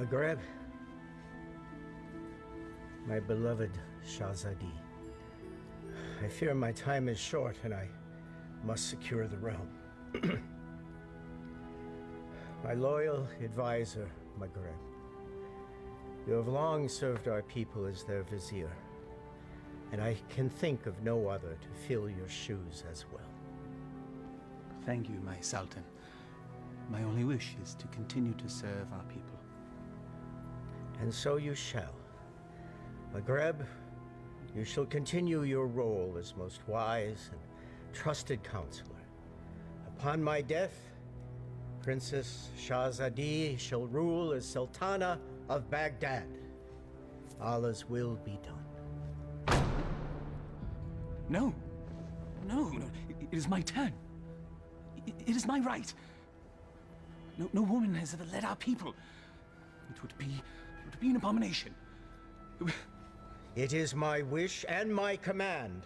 Maghreb, my beloved Shahzadi, I fear my time is short and I must secure the realm. My loyal advisor, Maghreb, you have long served our people as their vizier, and I can think of no other to fill your shoes as well. Thank you, my Sultan. My only wish is to continue to serve our people. And so you shall. Maghreb, you shall continue your role as most wise and trusted counselor. Upon my death, Princess Shahzadi shall rule as Sultana of Baghdad. Allah's will be done. No. No. It is my turn. It is my right. No woman has ever led our people. It would be an abomination. It is my wish and my command.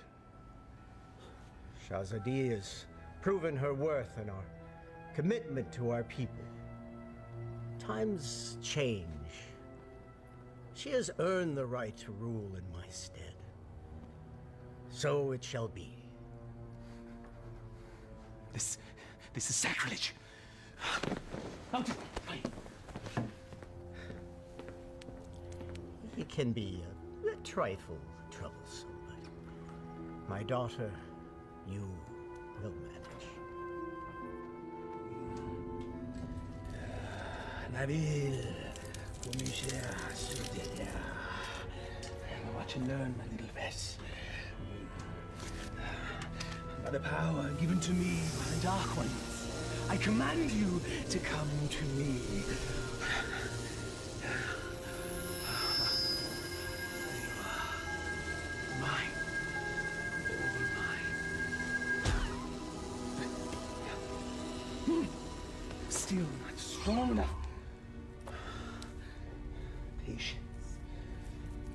Shahzadi has proven her worth and our commitment to our people. Times change. She has earned the right to rule in my stead. So it shall be. This is sacrilege. Out! It can be a trifle troublesome, but my daughter, you will manage. Nabil, watch and learn, my little Bess. By the power given to me by the Dark Ones, I command you to come to me. Mine. All mine. Still not strong enough. Patience.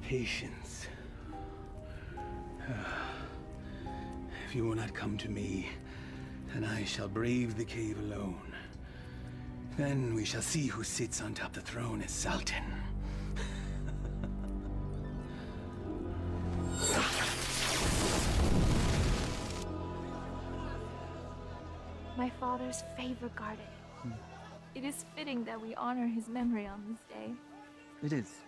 Patience. If you will not come to me, then I shall brave the cave alone. Then we shall see who sits on top the throne as Sultan. My father's favorite garden. It is fitting that we honor his memory on this day. It is.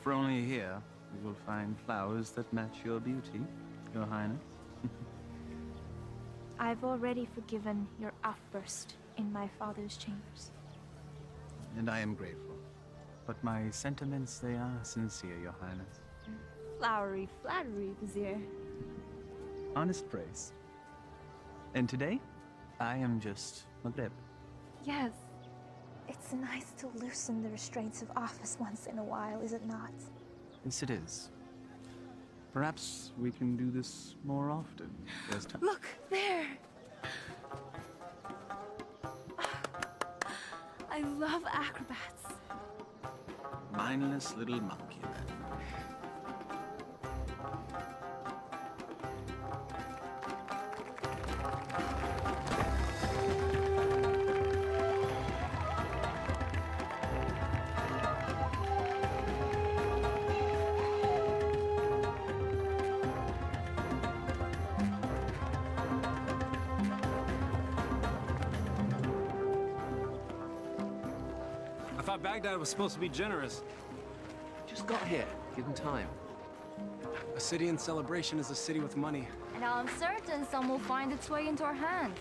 For only here you will find flowers that match your beauty, Your Highness. I've already forgiven your outburst in my father's chambers. And I am grateful. But my sentiments, they are sincere, Your Highness. Flowery flattery, Vizier. Honest praise. And today, I am just Maghreb. Yes. It's nice to loosen the restraints of office once in a while, is it not? Yes, it is. Perhaps we can do this more often. Look, there! I love acrobats. Mindless little monkey, then. I thought Baghdad was supposed to be generous. Just got here. Give him time. A city in celebration is a city with money. And I'm certain some will find its way into our hands.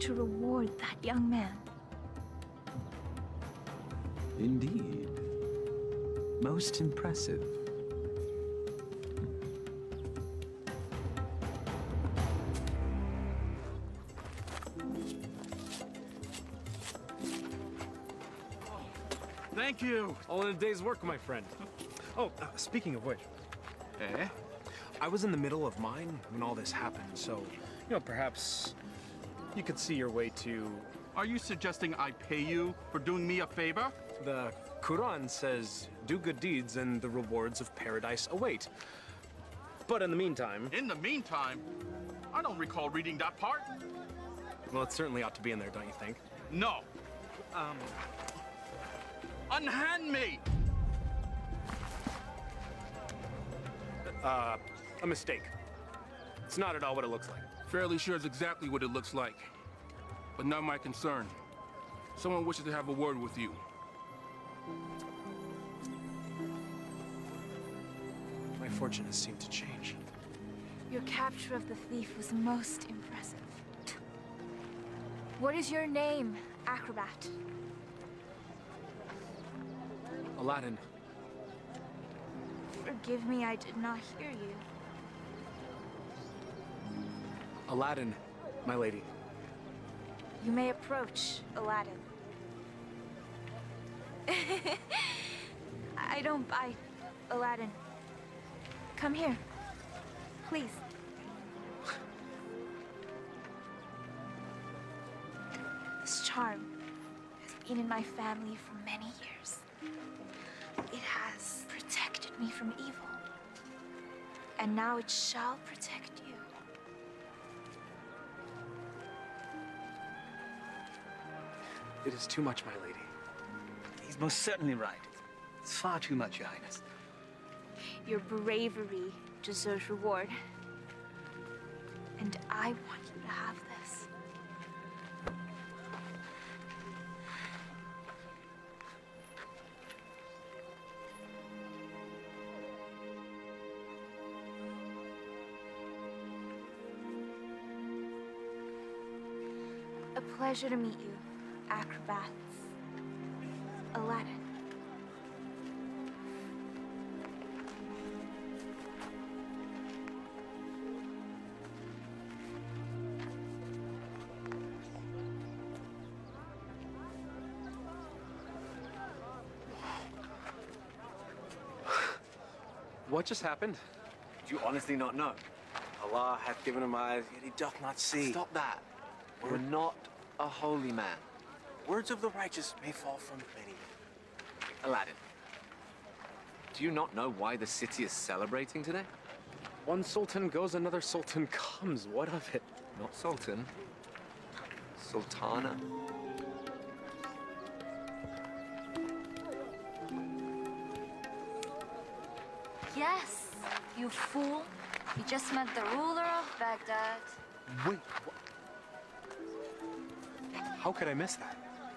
to reward that young man. Indeed. Most impressive. Thank you. All in a day's work, my friend. Oh, speaking of which. Eh? I was in the middle of mine when all this happened, so, perhaps you could see your way to... Are you suggesting I pay you for doing me a favor? The Quran says, do good deeds and the rewards of paradise await. But in the meantime... In the meantime, I don't recall reading that part. Well, it certainly ought to be in there, don't you think? No. Unhand me! A mistake. It's not at all what it looks like. Fairly sure it's exactly what it looks like. But not my concern. Someone wishes to have a word with you. My fortune has seemed to change. Your capture of the thief was most impressive. What is your name, acrobat? Alladin. Forgive me, I did not hear you. Alladin, my lady. You may approach, Alladin. I don't bite, Alladin. Come here, please. This charm has been in my family for many years. It has protected me from evil. And now it shall protect you. It is too much, my lady. He's most certainly right. It's far too much, Your Highness. Your bravery deserves reward. And I want you to have this. A pleasure to meet you, acrobats. Alladin. What just happened? Do you honestly not know? Allah hath given him eyes, yet he doth not see. Stop that. We're not a holy man. Words of the righteous may fall from many. Alladin, do you not know why the city is celebrating today? One sultan goes, another sultan comes. What of it? Not sultan. Sultana. Yes, you fool. You just met the ruler of Baghdad. Wait, what? How could I miss that?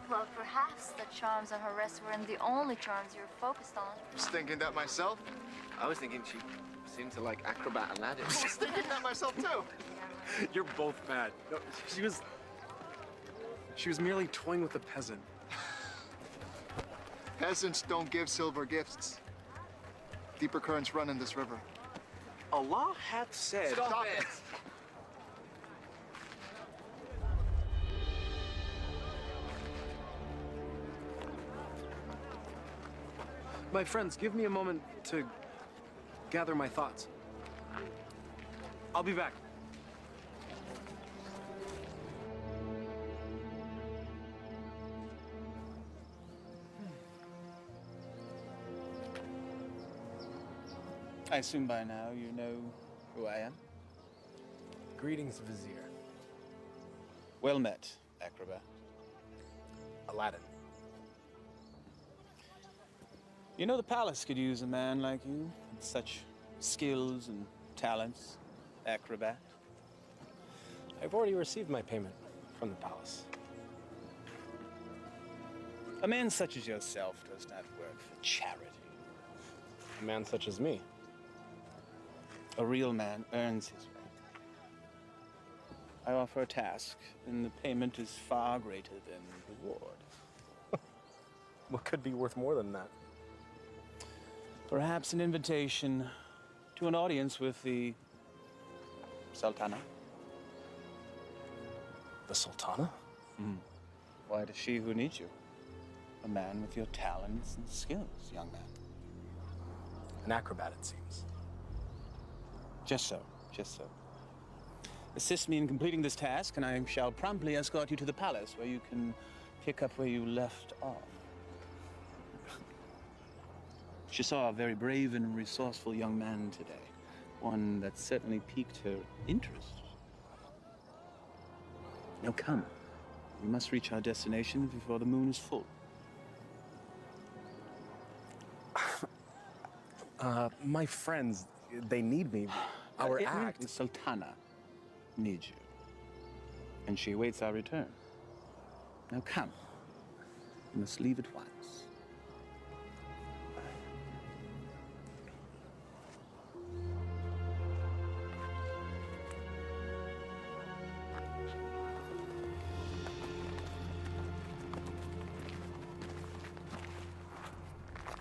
Well, perhaps the charms on her wrist weren't the only charms you were focused on. I was thinking that myself. I was thinking she seemed to like acrobat Aladdin. I was thinking that myself too. You're both bad. No, she was merely toying with a peasant. Peasants don't give silver gifts. Deeper currents run in this river. Allah hath said... Stop it! My friends, give me a moment to gather my thoughts. I'll be back. I assume by now you know who I am? Greetings, Vizier. Well met, acrobat. Alladin. You know the palace could use a man like you, with such skills and talents, acrobat. I've already received my payment from the palace. A man such as yourself does not work for charity. A man such as me. A real man earns his rent. I offer a task, and the payment is far greater than reward. What could be worth more than that? Perhaps an invitation to an audience with the Sultana. The Sultana? Why, it is she who needs you. A man with your talents and skills, young man. An acrobat, it seems. Just so, just so. Assist me in completing this task, and I shall promptly escort you to the palace where you can pick up where you left off. She saw a very brave and resourceful young man today. One that certainly piqued her interest. Now come. We must reach our destination before the moon is full. My friends, they need me. Our act. The Sultana needs you. And she awaits our return. Now come. We must leave at once.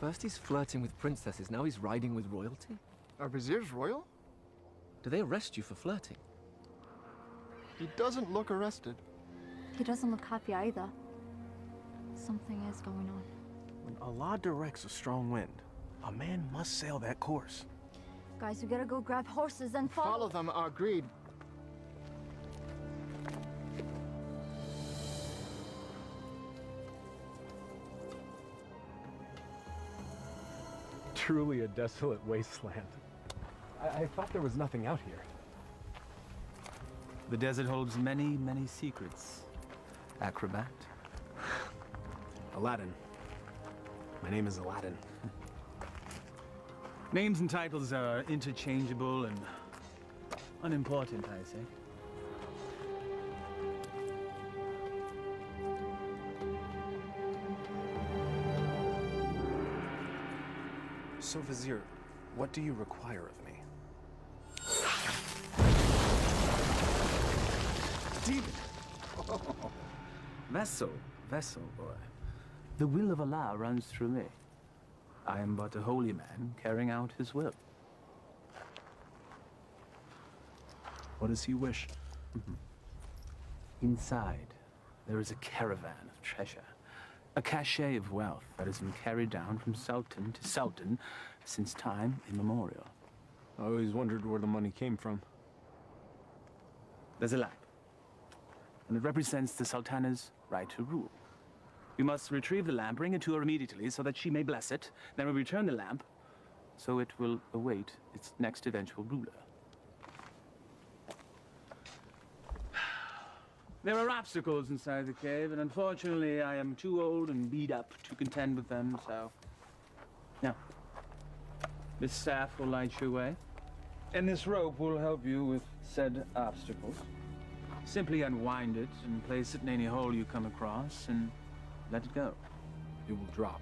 First he's flirting with princesses, now he's riding with royalty? Are viziers royal? Do they arrest you for flirting? He doesn't look arrested. He doesn't look happy either. Something is going on. When Allah directs a strong wind, a man must sail that course. Guys, we gotta go grab horses and Follow them, agreed. Truly a desolate wasteland. I thought there was nothing out here. The desert holds many, many secrets. Acrobat. Alladin. My name is Alladin. Names and titles are interchangeable and unimportant, I say. So, Vizier, what do you require of me? Demon! Vessel, boy. The will of Allah runs through me. I am but a holy man carrying out his will. What does he wish? Inside, there is a caravan of treasure. A cachet of wealth that has been carried down from sultan to sultan since time immemorial. I always wondered where the money came from. There's a lamp, and it represents the sultana's right to rule. We must retrieve the lamp, bring it to her immediately so that she may bless it. Then we return the lamp, so it will await its next eventual ruler. There are obstacles inside the cave, and unfortunately I am too old and beat up to contend with them, so... Now, this staff will light your way, and this rope will help you with said obstacles. Simply unwind it and place it in any hole you come across, and let it go. It will drop.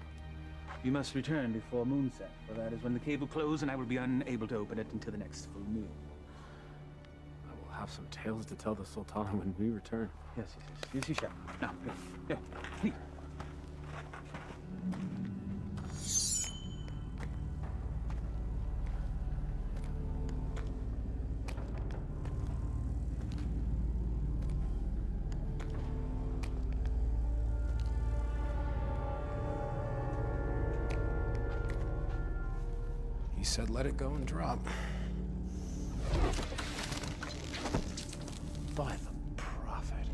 You must return before moonset, for that is when the cave will close, and I will be unable to open it until the next full moon. I will have some tales to tell the Sultana when we return. Yes, you shall. Now, here, please. He said let it go and drop. By the prophet.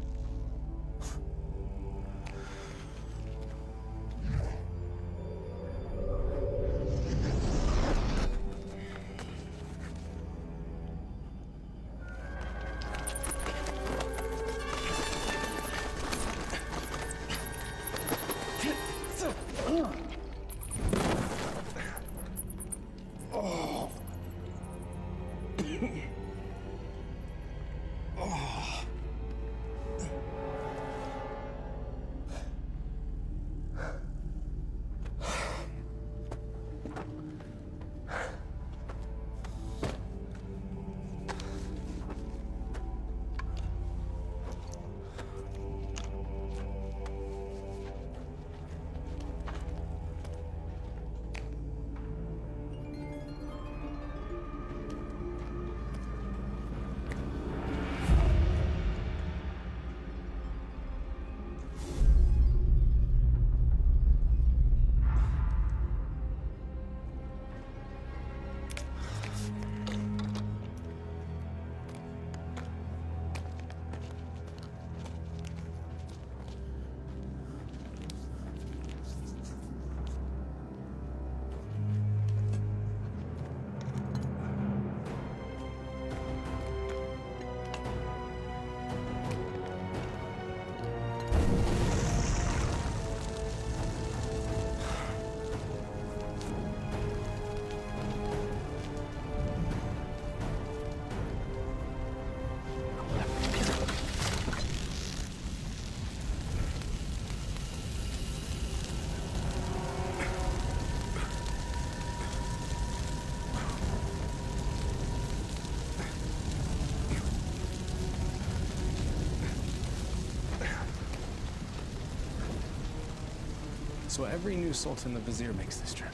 So every new sultan the vizier makes this trip.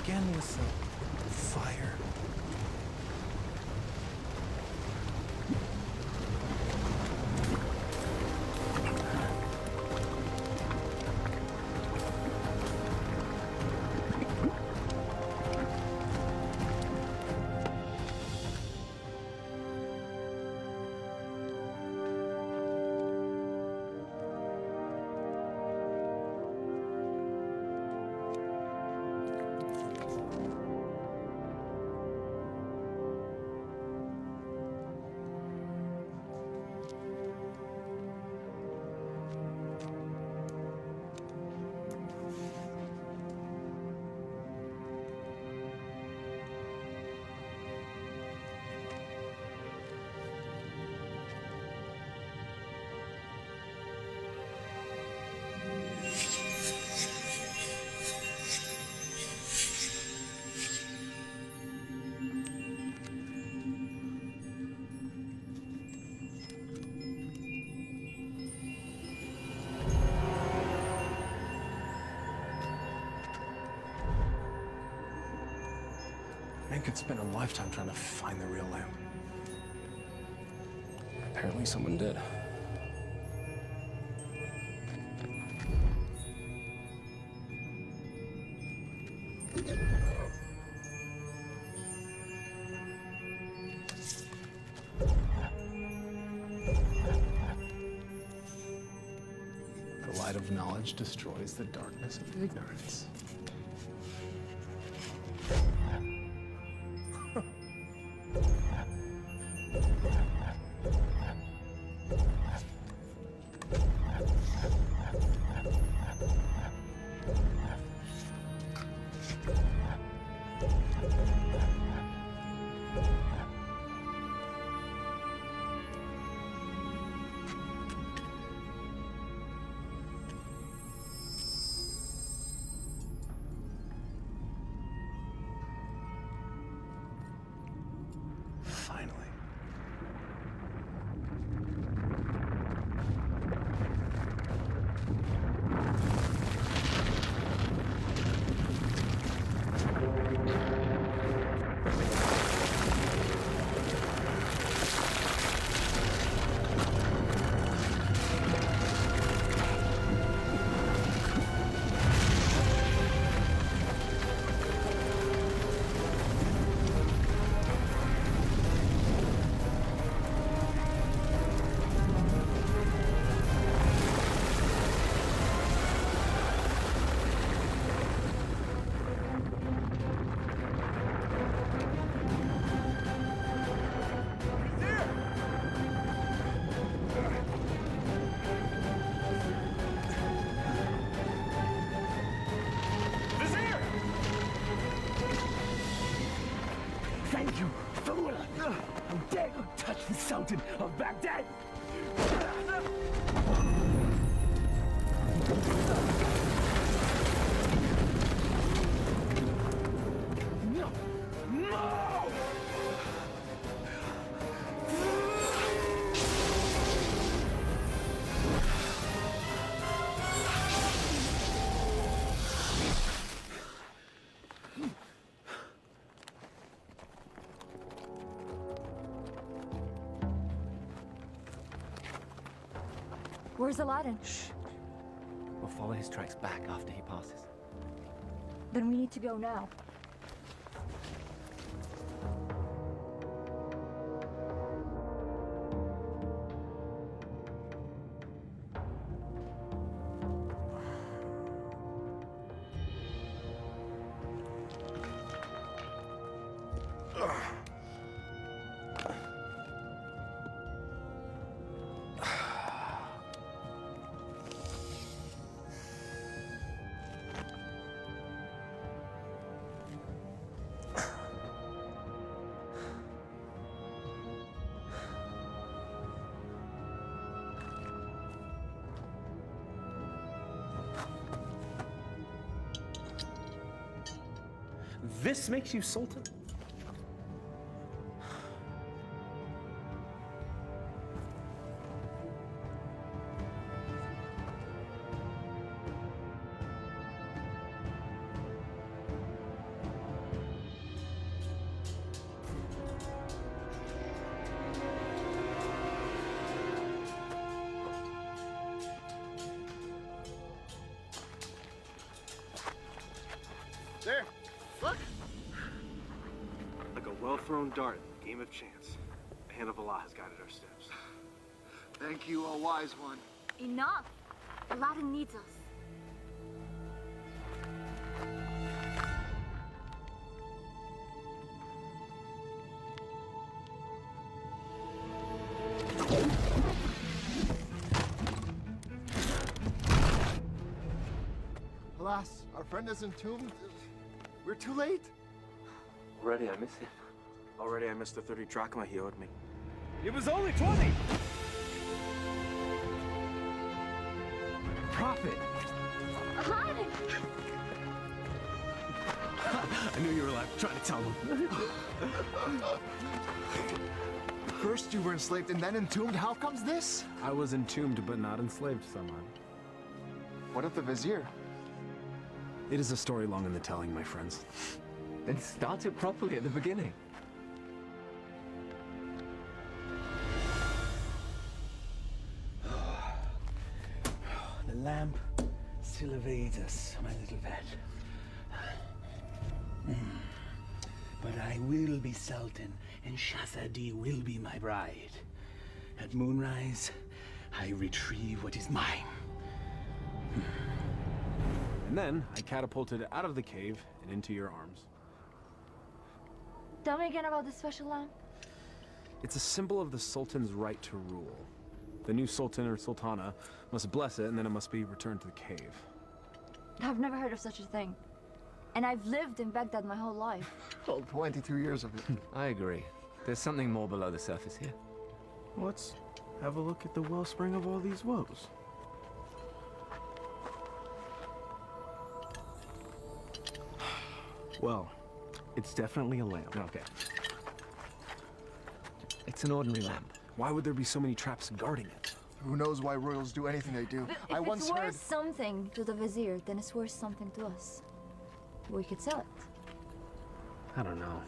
Again with the fire. Man could spend a lifetime trying to find the real lamp. Apparently someone did. The light of knowledge destroys the darkness of ignorance. Finally. Thank you, fool! How dare you touch the Sultan of Baghdad! No! No! Where's Alladin? Shh. We'll follow his tracks back after he passes. Then we need to go now. This makes you Sultan? dart in the game of chance. The hand of Allah has guided our steps. Thank you, O wise one. Enough! Alladin needs us. Alas, our friend is entombed. We're too late. Already I miss him. Already I missed the 30 drachma he owed me. It was only 20! Prophet! Alladin! I knew you were alive. Trying to tell him. First you were enslaved and then entombed. How comes this? I was entombed but not enslaved, someone. What of the Vizier? It is a story long in the telling, my friends. Then start it properly at the beginning. The lamp still evades us, my little pet. But I will be Sultan, and Shahzadi will be my bride. At moonrise, I retrieve what is mine. And then I catapulted out of the cave and into your arms. Tell me again about this special lamp. It's a symbol of the Sultan's right to rule. The new Sultan or Sultana must bless it, and then it must be returned to the cave. I've never heard of such a thing. And I've lived in Baghdad my whole life. All 22 years of it. I agree. There's something more below the surface here. Let's have a look at the wellspring of all these woes. Well, it's definitely a lamp. Okay. It's an ordinary lamp. Why would there be so many traps guarding it? Who knows why royals do anything they do? If I once it's heard... worth something to the Vizier, then it's worth something to us. We could sell it. I don't know.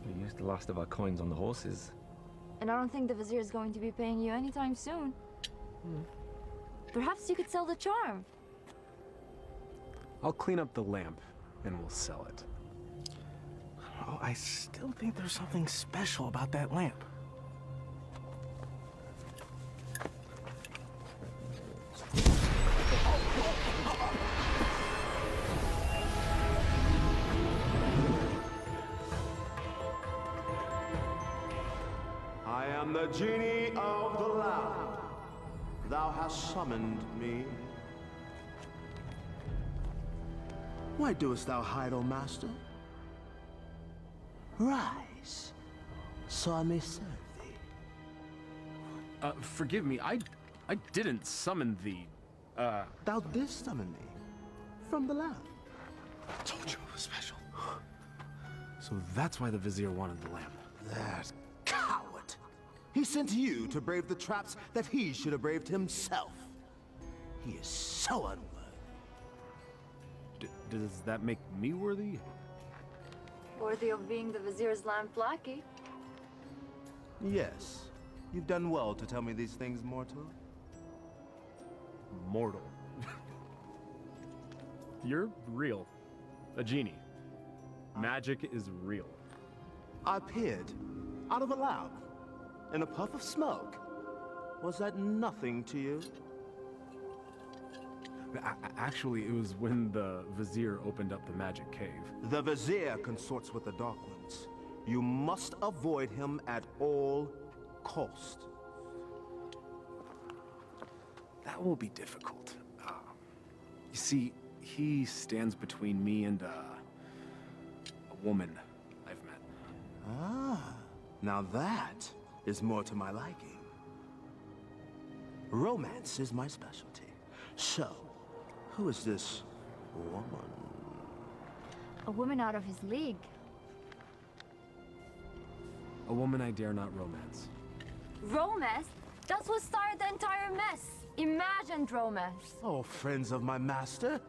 We used the last of our coins on the horses. And I don't think the Vizier is going to be paying you anytime soon. Perhaps you could sell the charm. I'll clean up the lamp, and we'll sell it. Oh, I still think there's something special about that lamp. I am the genie of the lamp. Thou hast summoned me. Why doest thou hide, O master? Rise, so I may serve thee. Forgive me, I didn't summon thee. Thou didst summon me from the lamp. I told you it was special. So that's why the Vizier wanted the lamp. That coward! He sent you to brave the traps that he should have braved himself. He is so unworthy. Does that make me worthy? Worthy of being the Vizier's lamp lackey. Yes. You've done well to tell me these things, mortal. Mortal. You're real. A genie. Magic is real. I appeared out of a lamp in a puff of smoke. Was that nothing to you? Actually, it was when the Vizier opened up the magic cave. The Vizier consorts with the Dark Ones. You must avoid him at all cost. That will be difficult. You see, he stands between me and a woman I've met. Ah, now that is more to my liking. Romance is my specialty. So, who is this woman? A woman out of his league. A woman I dare not romance. Romance? That's what started the entire mess. Imagined romance. Oh, friends of my master,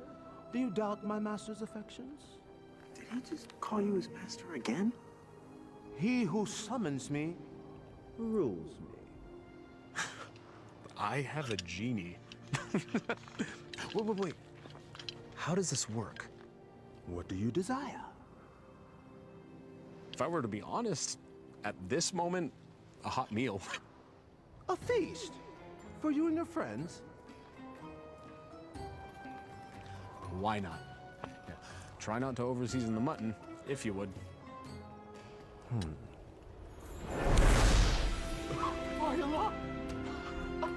do you doubt my master's affections? Did he just call you his master again? He who summons me rules me. I have a genie. Wait. How does this work? What do you desire? If I were to be honest, at this moment, a hot meal. A feast? For you and your friends? Why not? Yeah. Try not to overseason the mutton, if you would.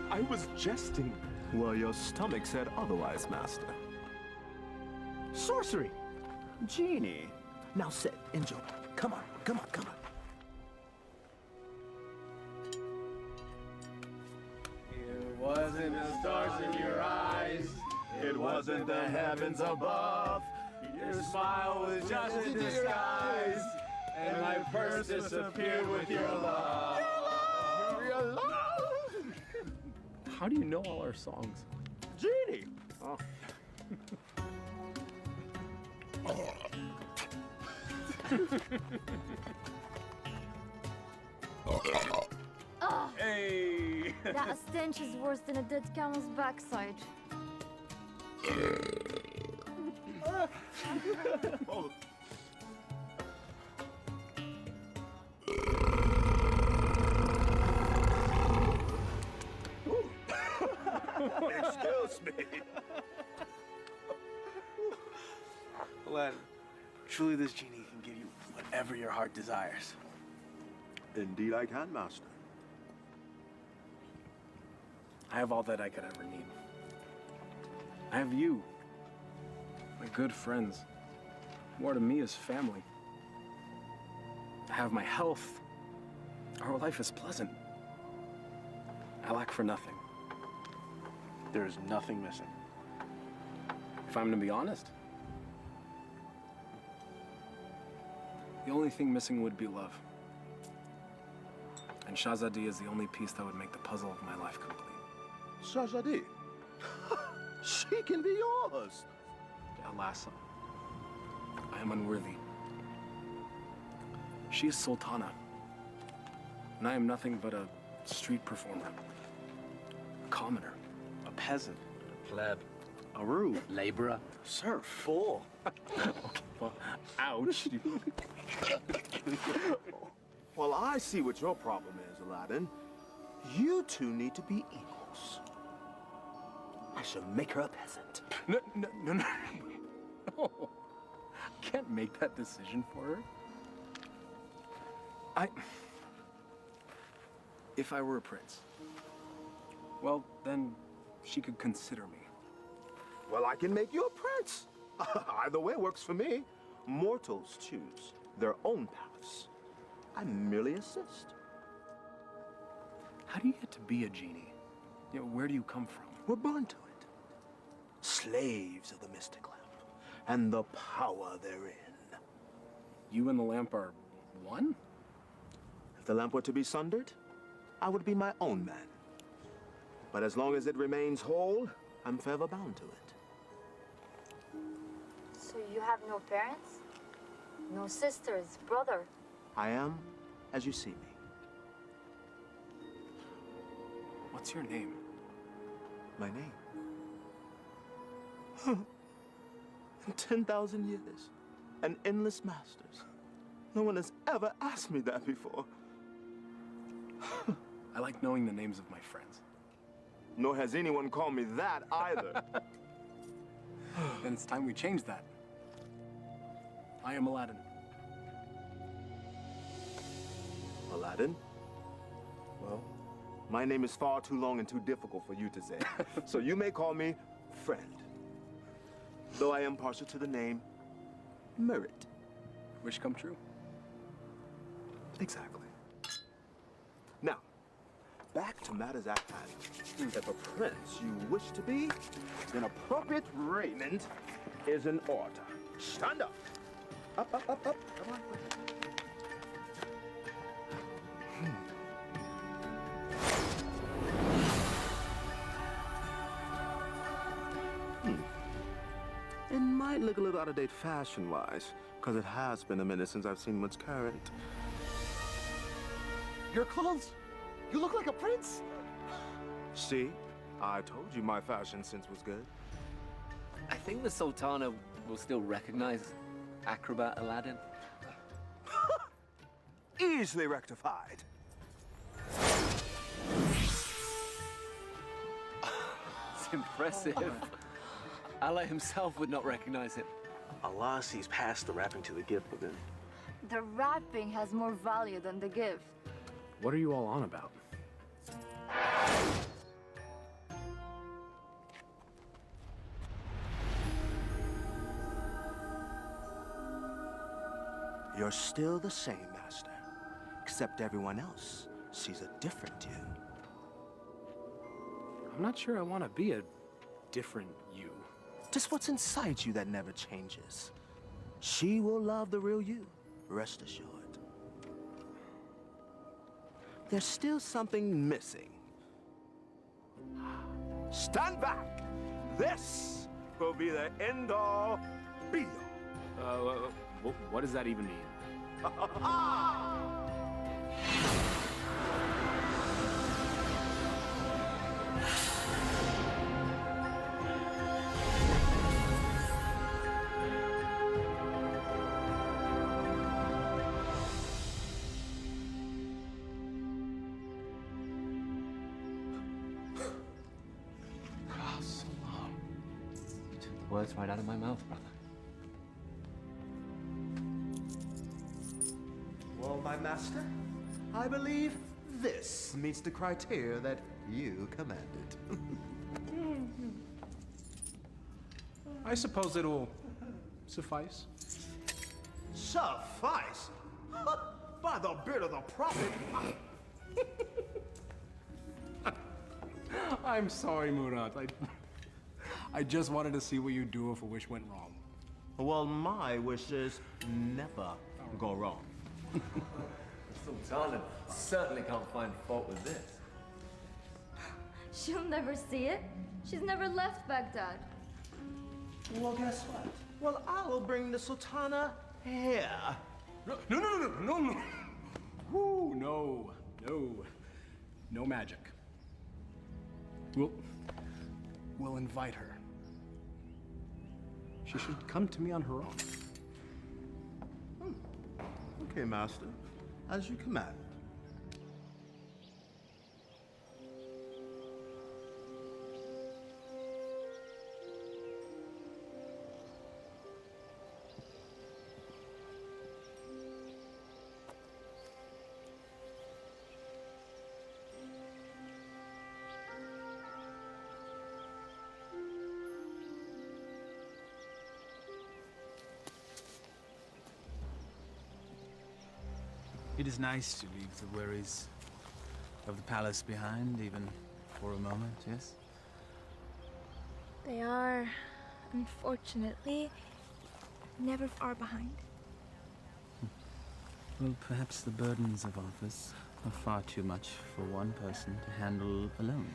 I was jesting. Well, your stomach said otherwise, Master. Sorcery! Genie! Now sit, enjoy. Come on, come on, come on. It wasn't the stars in your eyes. It wasn't the heavens above. Your smile was just a disguise. And my purse disappeared with your love. Your love! How do you know all our songs? Genie! Oh. Oh, Hey! that stench is worse than a dead camel's backside. Excuse me. Aladdin, truly this genie can give you whatever your heart desires. Indeed I can, Master. I have all that I could ever need. I have you, my good friends. More to me is family. I have my health. Our life is pleasant. I lack for nothing. There is nothing missing. If I'm to be honest, the only thing missing would be love. And Shahzadi is the only piece that would make the puzzle of my life complete. Shahzadi? She can be yours. Alas, I am unworthy. She is Sultana, and I am nothing but a street performer, a commoner, a peasant, A pleb. a rube, Laborer. serf, fool. Okay, well, ouch. Well, I see what your problem is, Aladdin. You two need to be equals. I shall make her a peasant. No. No. I can't make that decision for her. If I were a prince, well, then she could consider me. Well, I can make you a prince. Either way works for me. Mortals choose their own paths. I merely assist. How do you get to be a genie? You know, where do you come from? We're born to it. Slaves of the mystic lamp and the power therein. You and the lamp are one? If the lamp were to be sundered, I would be my own man. But as long as it remains whole, I'm forever bound to it. So you have no parents? No sisters, brother? I am as you see me. What's your name? My name? In 10,000 years and endless masters, no one has ever asked me that before. I like knowing the names of my friends. Nor has anyone called me that either. Then it's time we change that. I am Aladdin. Aladdin? Well, my name is far too long and too difficult for you to say. So you may call me friend. Though I am partial to the name Merit. Wish come true. Exactly. Now, back to matters at hand. If a prince you wish to be, then appropriate raiment is in order. Stand up. Up, up, up, up. Come on. It might look a little out of date fashion-wise, because it has been a minute since I've seen what's current. Your clothes? You look like a prince. See? I told you my fashion sense was good. I think the Sultana will still recognize acrobat Aladdin. easily rectified. It's impressive. Allah himself would not recognize it. Allah sees past the wrapping to the gift within. The wrapping has more value than the gift. What are you all on about? You're still the same, Master. Except everyone else sees a different you. I'm not sure I want to be a different you. Just what's inside you that never changes. She will love the real you, rest assured. There's still something missing. Stand back! This will be the end-all, be-all. What does that even mean? You took the words right out of my mouth, brother. Well, my master, I believe this meets the criteria that you commanded. I suppose it'll suffice. Suffice? By the beard of the prophet! I'm sorry, Murat. I just wanted to see what you'd do if a wish went wrong. Well, my wishes never go wrong. Sultana certainly can't find fault with this. She'll never see it. She's never left Baghdad. Well, guess what? Well, I will bring the Sultana here. No. Woo, no. No magic. We'll invite her. She should come to me on her own. Okay, master. As you command. It is nice to leave the worries of the palace behind, even for a moment, yes? They are, unfortunately, never far behind. Well, perhaps the burdens of office are far too much for one person to handle alone.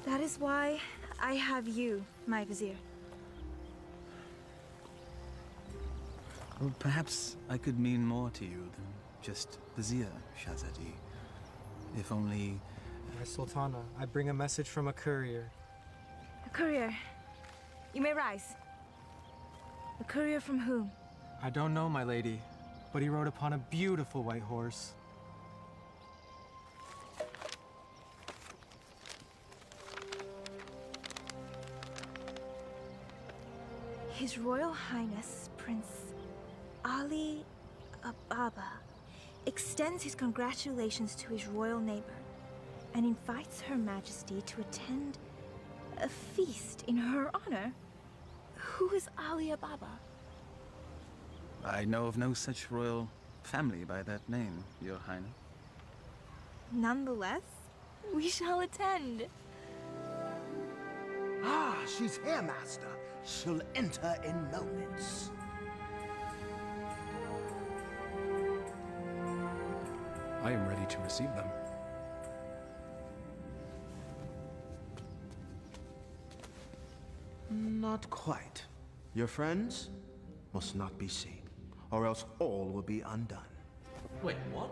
That is why I have you, my vizier. Well, perhaps I could mean more to you than just vizier, Shahzadi. If only... My Sultana, I bring a message from a courier. A courier. You may rise. A courier from whom? I don't know, my lady, but he rode upon a beautiful white horse. His Royal Highness, Prince Ali Ababa, extends his congratulations to his royal neighbor and invites Her Majesty to attend a feast in her honor. Who is Ali Ababa? I know of no such royal family by that name, Your Highness. Nonetheless, we shall attend. Ah, she's here, master. She'll enter in moments. I am ready to receive them. Not quite. Your friends must not be seen, or else all will be undone. Wait, what?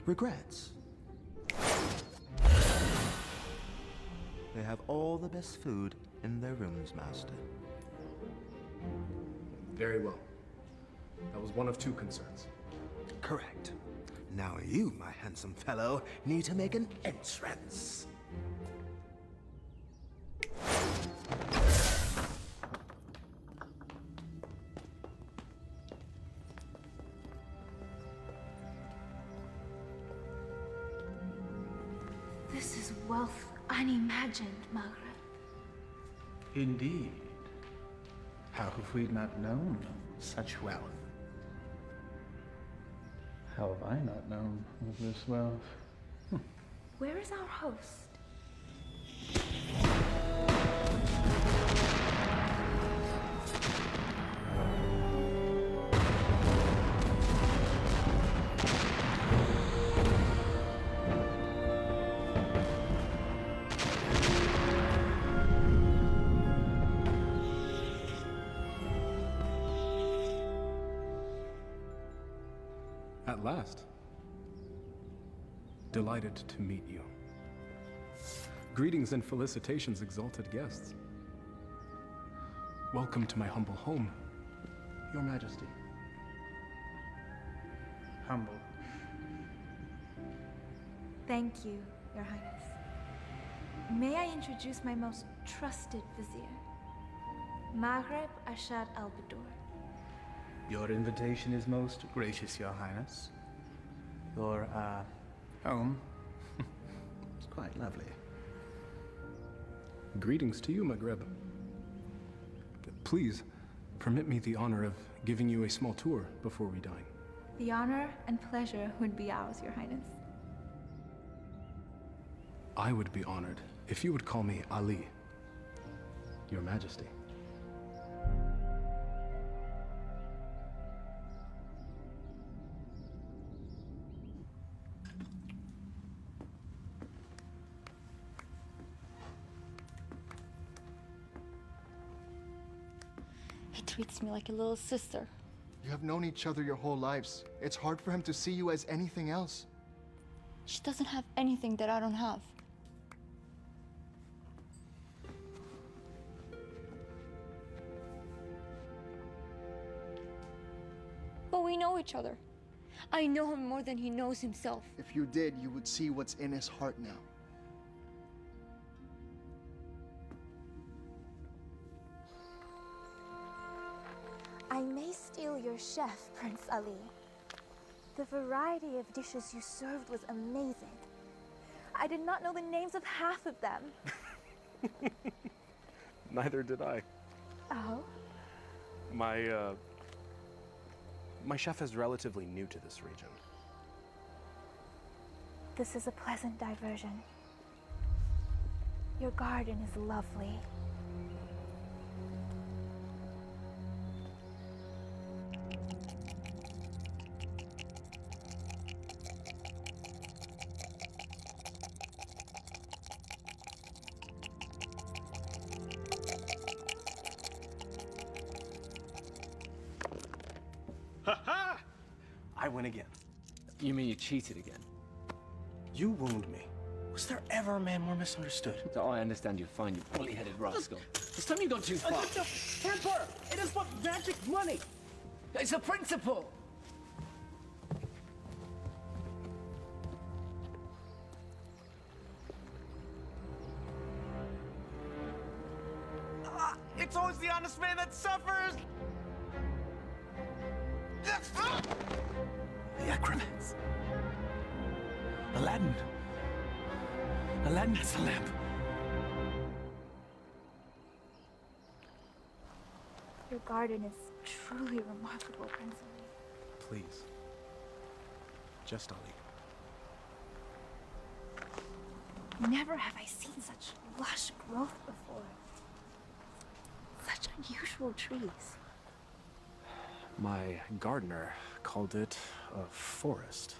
Regrets. They have all the best food in their rooms, master. Very well. That was one of two concerns. Correct. Now you, my handsome fellow, need to make an entrance. This is wealth unimagined, Maghreb. Indeed. How have we not known such wealth? How have I not known of this wealth? Where is our host? At last. Delighted to meet you. Greetings and felicitations, exalted guests. Welcome to my humble home, Your Majesty. Humble. Thank you, Your Highness. May I introduce my most trusted vizier, Maghreb Ashad al-Badur. Your invitation is most gracious, Your Highness. Your, home is quite lovely. Greetings to you, Maghreb. Please, permit me the honor of giving you a small tour before we dine. The honor and pleasure would be ours, Your Highness. I would be honored if you would call me Ali, Your Majesty. He treats me like a little sister. You have known each other your whole lives. It's hard for him to see you as anything else. She doesn't have anything that I don't have. But we know each other. I know him more than he knows himself. If you did, you would see what's in his heart now. I may steal your chef, Prince Ali. The variety of dishes you served was amazing. I did not know the names of half of them. Neither did I. Oh? My chef is relatively new to this region. This is a pleasant diversion. Your garden is lovely. Ha-ha! I win again. You mean you cheated again? You wound me. Was there ever a man more misunderstood? So I understand you're fine, you bully-headed rascal. This time you've gone too far. Temper! It is but magic money! It's a principle! It's always the honest man that suffers! The acromats. Aladdin. Aladdin has the lamp. Your garden is truly remarkable, Prince Ali. Please. Just Ali. Never have I seen such lush growth before. Such unusual trees. My gardener called it a forest.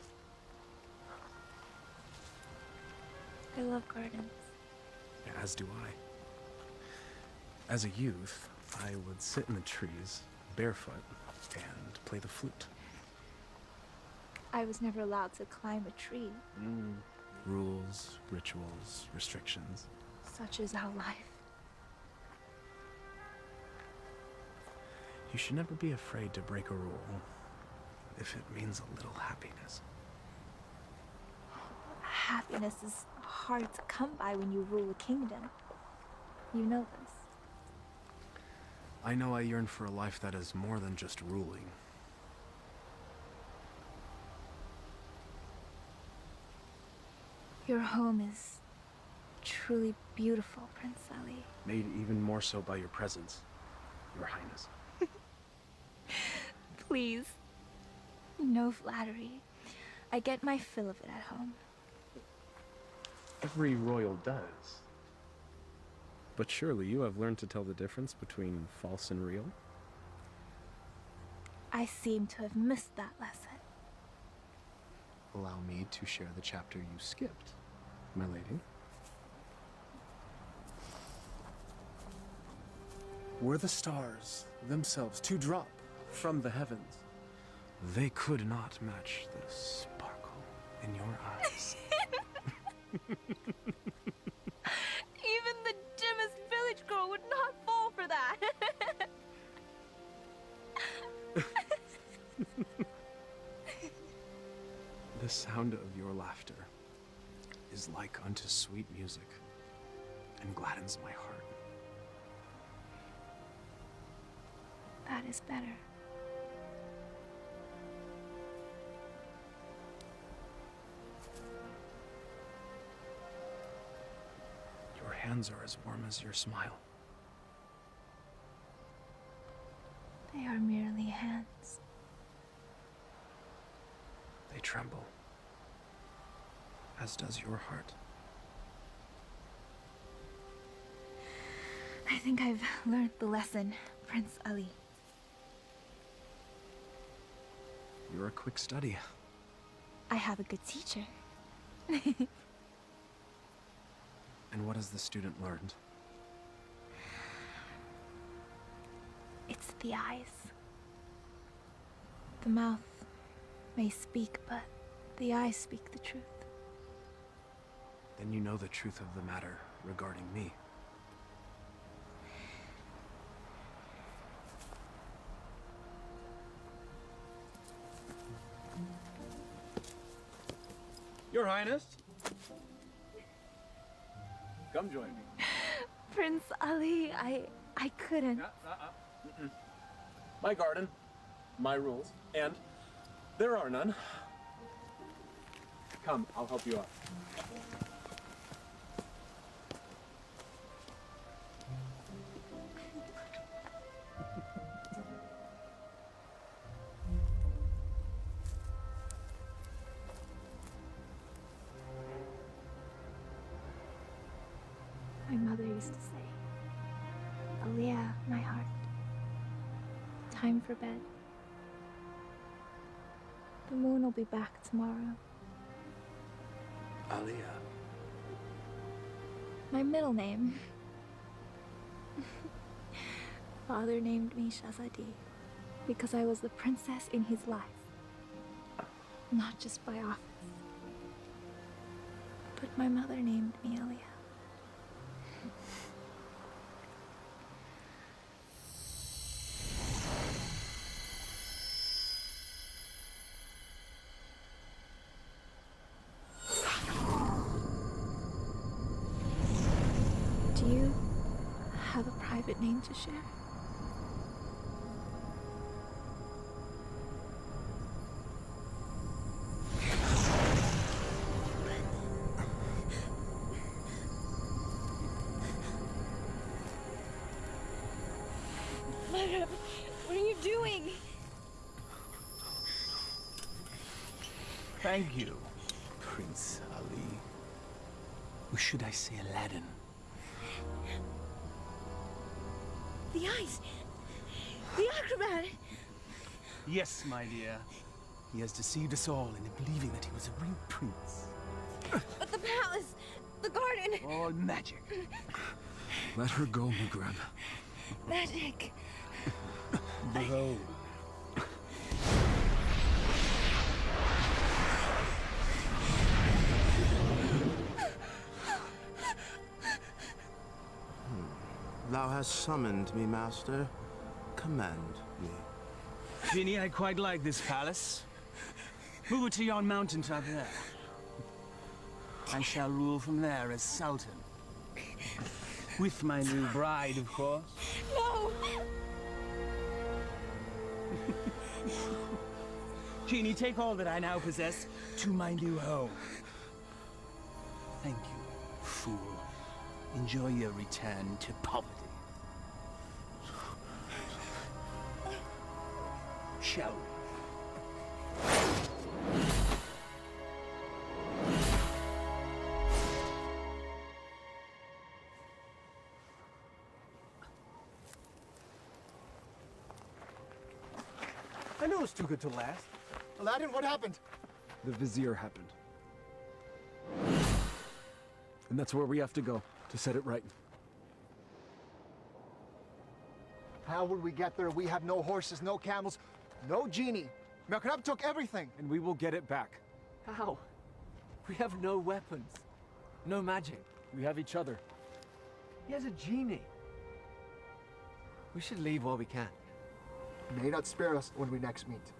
I love gardens. As do I. As a youth, I would sit in the trees, barefoot, and play the flute. I was never allowed to climb a tree. Rules, rituals, restrictions. Such is our life. You should never be afraid to break a rule. if it means a little happiness. Happiness is hard to come by when you rule a kingdom. You know this. I know I yearn for a life that is more than just ruling. Your home is truly beautiful, Prince Ali. Made even more so by your presence, Your Highness. Please. No flattery. I get my fill of it at home. Every royal does. But surely you have learned to tell the difference between false and real? I seem to have missed that lesson. Allow me to share the chapter you skipped, my lady. Were the stars themselves to drop from the heavens, they could not match the sparkle in your eyes. Even the dimmest village girl would not fall for that. The sound of your laughter is like unto sweet music and gladdens my heart. That is better. Your hands are as warm as your smile. They are merely hands. They tremble, as does your heart. I think I've learned the lesson, Prince Ali. You're a quick study. I have a good teacher. And what has the student learned? It's the eyes. The mouth may speak, but the eyes speak the truth. Then you know the truth of the matter regarding me. Your Highness. Come join me. Prince Ali, I couldn't. My garden, my rules, and there are none. Come, I'll help you out. My mother used to say, Aliyah, my heart, time for bed. The moon will be back tomorrow. Aliyah. My middle name. Father named me Shahzadi because I was the princess in his life. Not just by office. But my mother named me Aliyah. Do you have a private name to share? Mother, what are you doing? Thank you, Prince Ali. Or should I say Alladin? The eyes! The acrobat! Yes, my dear. He has deceived us all into believing that he was a real prince. But the palace! The garden! All magic. Let her go, Maghreb. Magic! Behold. Thou hast summoned me, master. Command me. Genie, I quite like this palace. Move it to yon mountaintop there. I shall rule from there as Sultan. With my new bride, of course. No! Genie, take all that I now possess to my new home. Thank you, fool. Enjoy your return to poverty. Shall we? I know it's too good to last. Alladin, what happened? The Vizier happened. And that's where we have to go, to set it right. How would we get there? We have no horses, no camels, no genie. Merkrab took everything. And we will get it back. How? We have no weapons. No magic. We have each other. He has a genie. We should leave while we can. May not spare us when we next meet.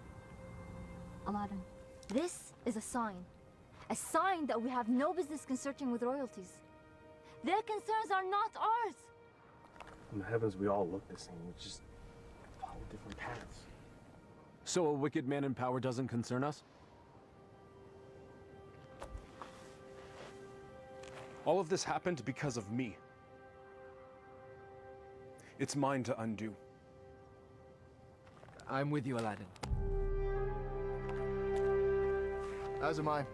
Alladin, this is a sign. A sign that we have no business consorting with royalties. Their concerns are not ours. In the heavens, we all look the same. We just follow different paths. So a wicked man in power doesn't concern us? All of this happened because of me. It's mine to undo. I'm with you, Alladin. As am I.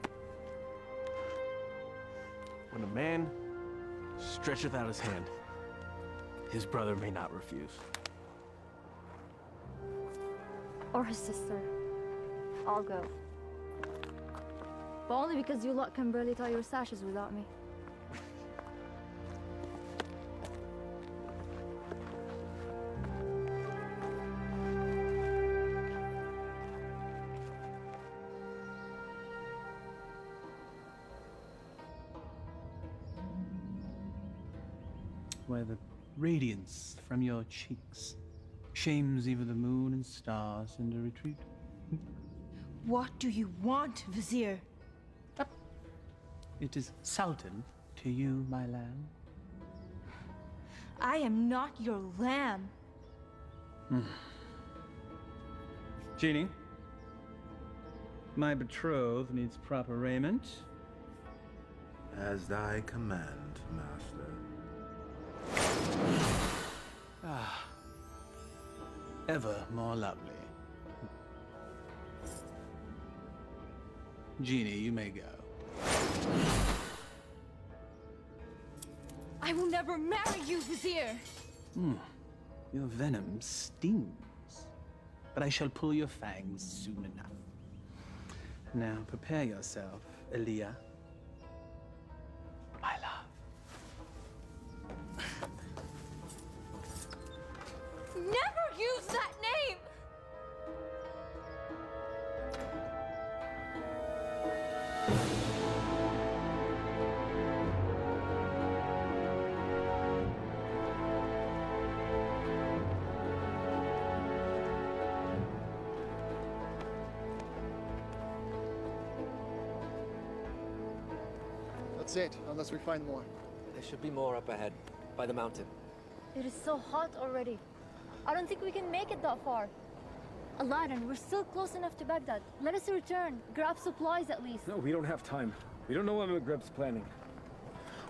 When a man stretcheth out his hand, his brother may not refuse. Or his sister. I'll go. But only because you lot can barely tie your sashes without me. Where the radiance from your cheeks shames even the moon and stars into retreat. What do you want, Vizier? It is Sultan to you, my lamb. I am not your lamb. Genie, my betrothed needs proper raiment. As thy command, master. Ah, ever more lovely. Genie, you may go. I will never marry you, Vizier! Your venom stings, but I shall pull your fangs soon enough. Now prepare yourself, Elia. My love. Never use that name! That's it, unless we find more. There should be more up ahead, by the mountain. It is so hot already. I don't think we can make it that far. Alladin, we're still close enough to Baghdad. Let us return, grab supplies at least. No, we don't have time. We don't know what Magreb's planning.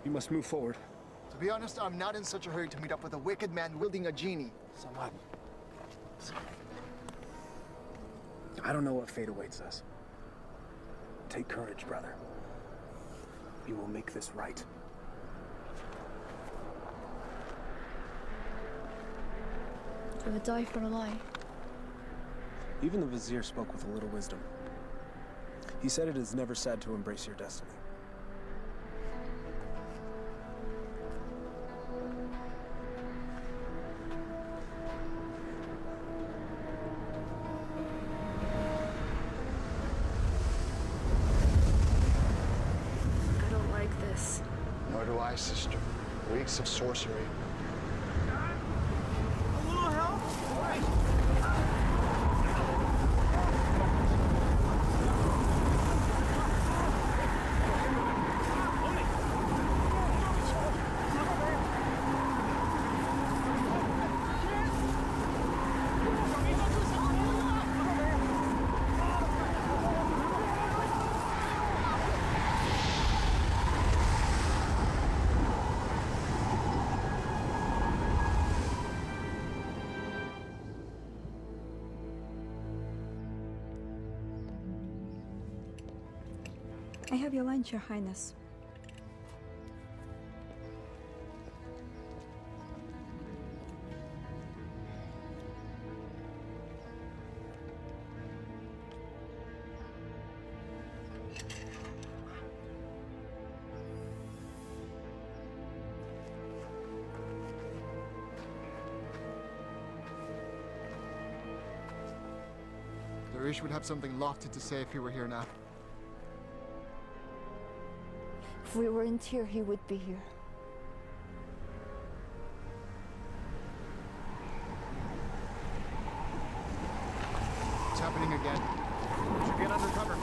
We must move forward. To be honest, I'm not in such a hurry to meet up with a wicked man wielding a genie. So what? I don't know what fate awaits us. Take courage, brother. We will make this right. We would die for a lie. Even the Vizier spoke with a little wisdom. He said it is never sad to embrace your destiny. I don't like this. Nor do I, sister. Weeks of sorcery. A little help? I have your lunch, Your Highness. Darish would have something lofty to say if he were here now. If we weren't here, he would be here. It's happening again. We should get under cover.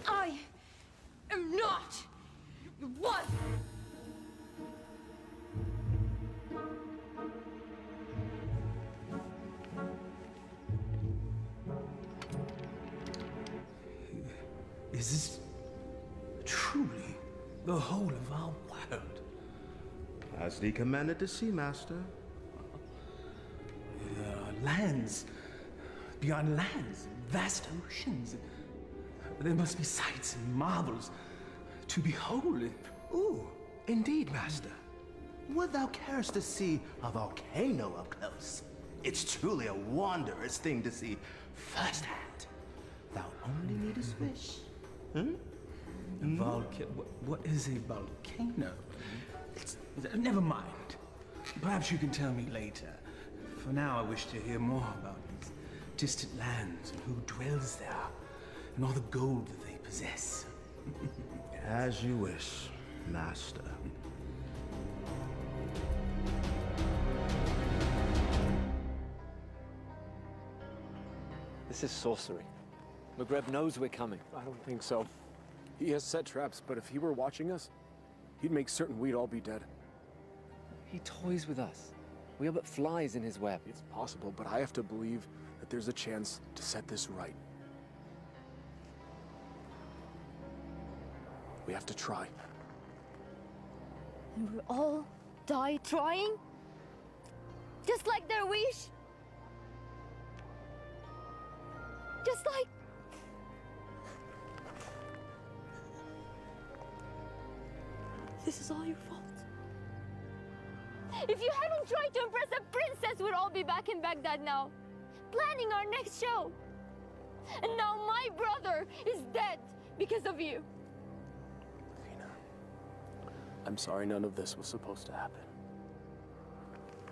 I am not your wife! Is this truly the whole of our world? As thee commanded to see, Master. There are lands beyond lands, vast oceans. There must be sights and marvels to behold. Ooh, indeed, Master. Would thou carest to see a volcano up close? It's truly a wondrous thing to see firsthand. Thou only needest wish. What is a volcano? Never mind. Perhaps you can tell me later. For now, I wish to hear more about these distant lands and who dwells there, and all the gold that they possess. As you wish, Master. This is sorcery. McGreb knows we're coming. I don't think so. He has set traps, but if he were watching us, he'd make certain we'd all be dead. He toys with us. We are but flies in his web. It's possible, but I have to believe that there's a chance to set this right. We have to try. And we'll all die trying? Just like their wish? Just like... This is all your fault. If you hadn't tried to impress a princess, we'd all be back in Baghdad now, planning our next show. And now my brother is dead because of you. I'm sorry none of this was supposed to happen.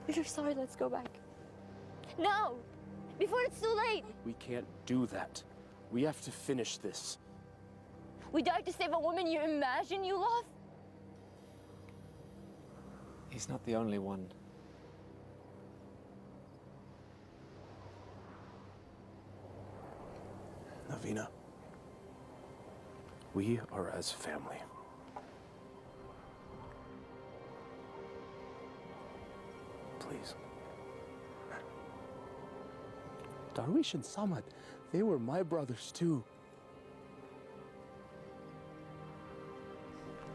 If you're sorry, let's go back. Now! Before it's too late! We can't do that. We have to finish this. We died to save a woman you imagine you love? He's not the only one. Navina, we are as family. Please. Darwish and Samad, they were my brothers too.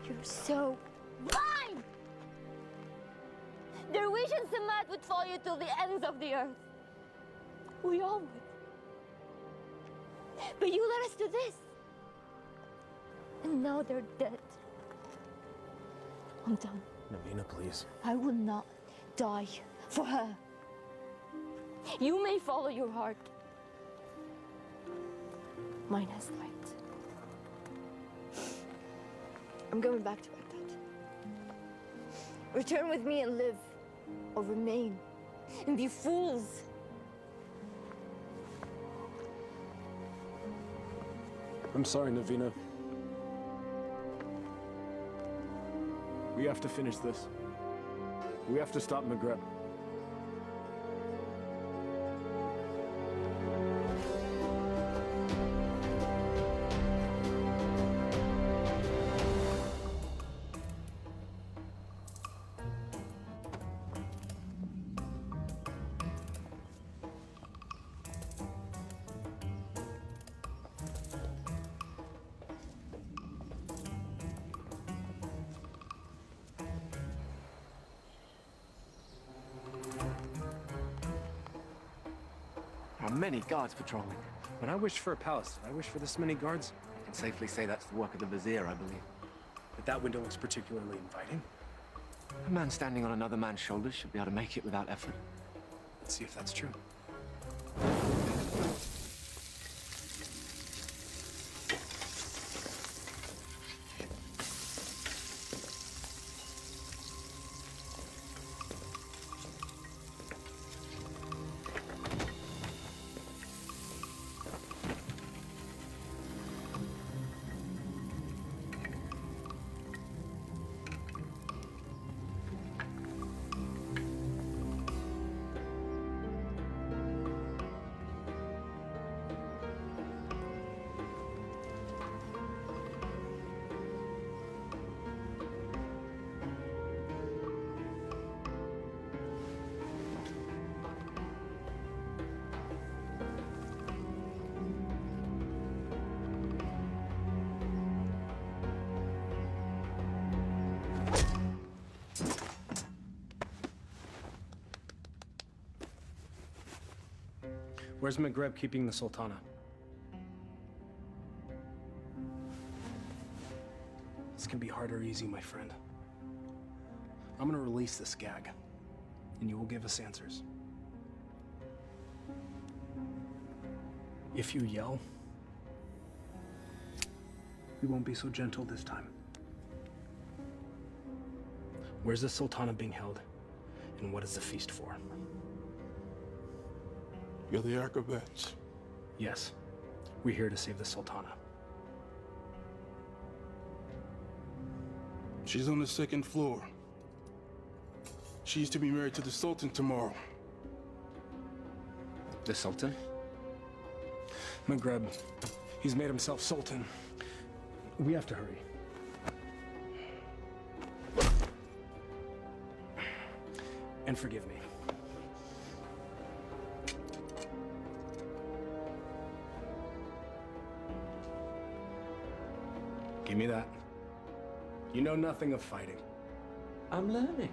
You're so blind! Darwish and Samad would follow you till the ends of the earth. We all would. But you led us to this. And now they're dead. I'm done. Navina, please. I will not die for her. You may follow your heart. Mine has light. I'm going back to Baghdad. Return with me and live, or remain and be fools. I'm sorry, Navina. We have to finish this. We have to stop McGreb. many guards patrolling. When I wished for a palace, did I wish for this many guards? I can safely say that's the work of the vizier, I believe. But that window looks particularly inviting. A man standing on another man's shoulders should be able to make it without effort. Let's see if that's true. Where's Maghreb keeping the Sultana? This can be hard or easy, my friend. I'm gonna release this gag, and you will give us answers. If you yell, we won't be so gentle this time. Where's the Sultana being held, and what is the feast for? You're the acrobats. Yes, we're here to save the Sultana. She's on the second floor. She's to be married to the Sultan tomorrow. The Sultan? Maghreb, he's made himself Sultan. We have to hurry. And forgive me. Give me that. You know nothing of fighting. I'm learning.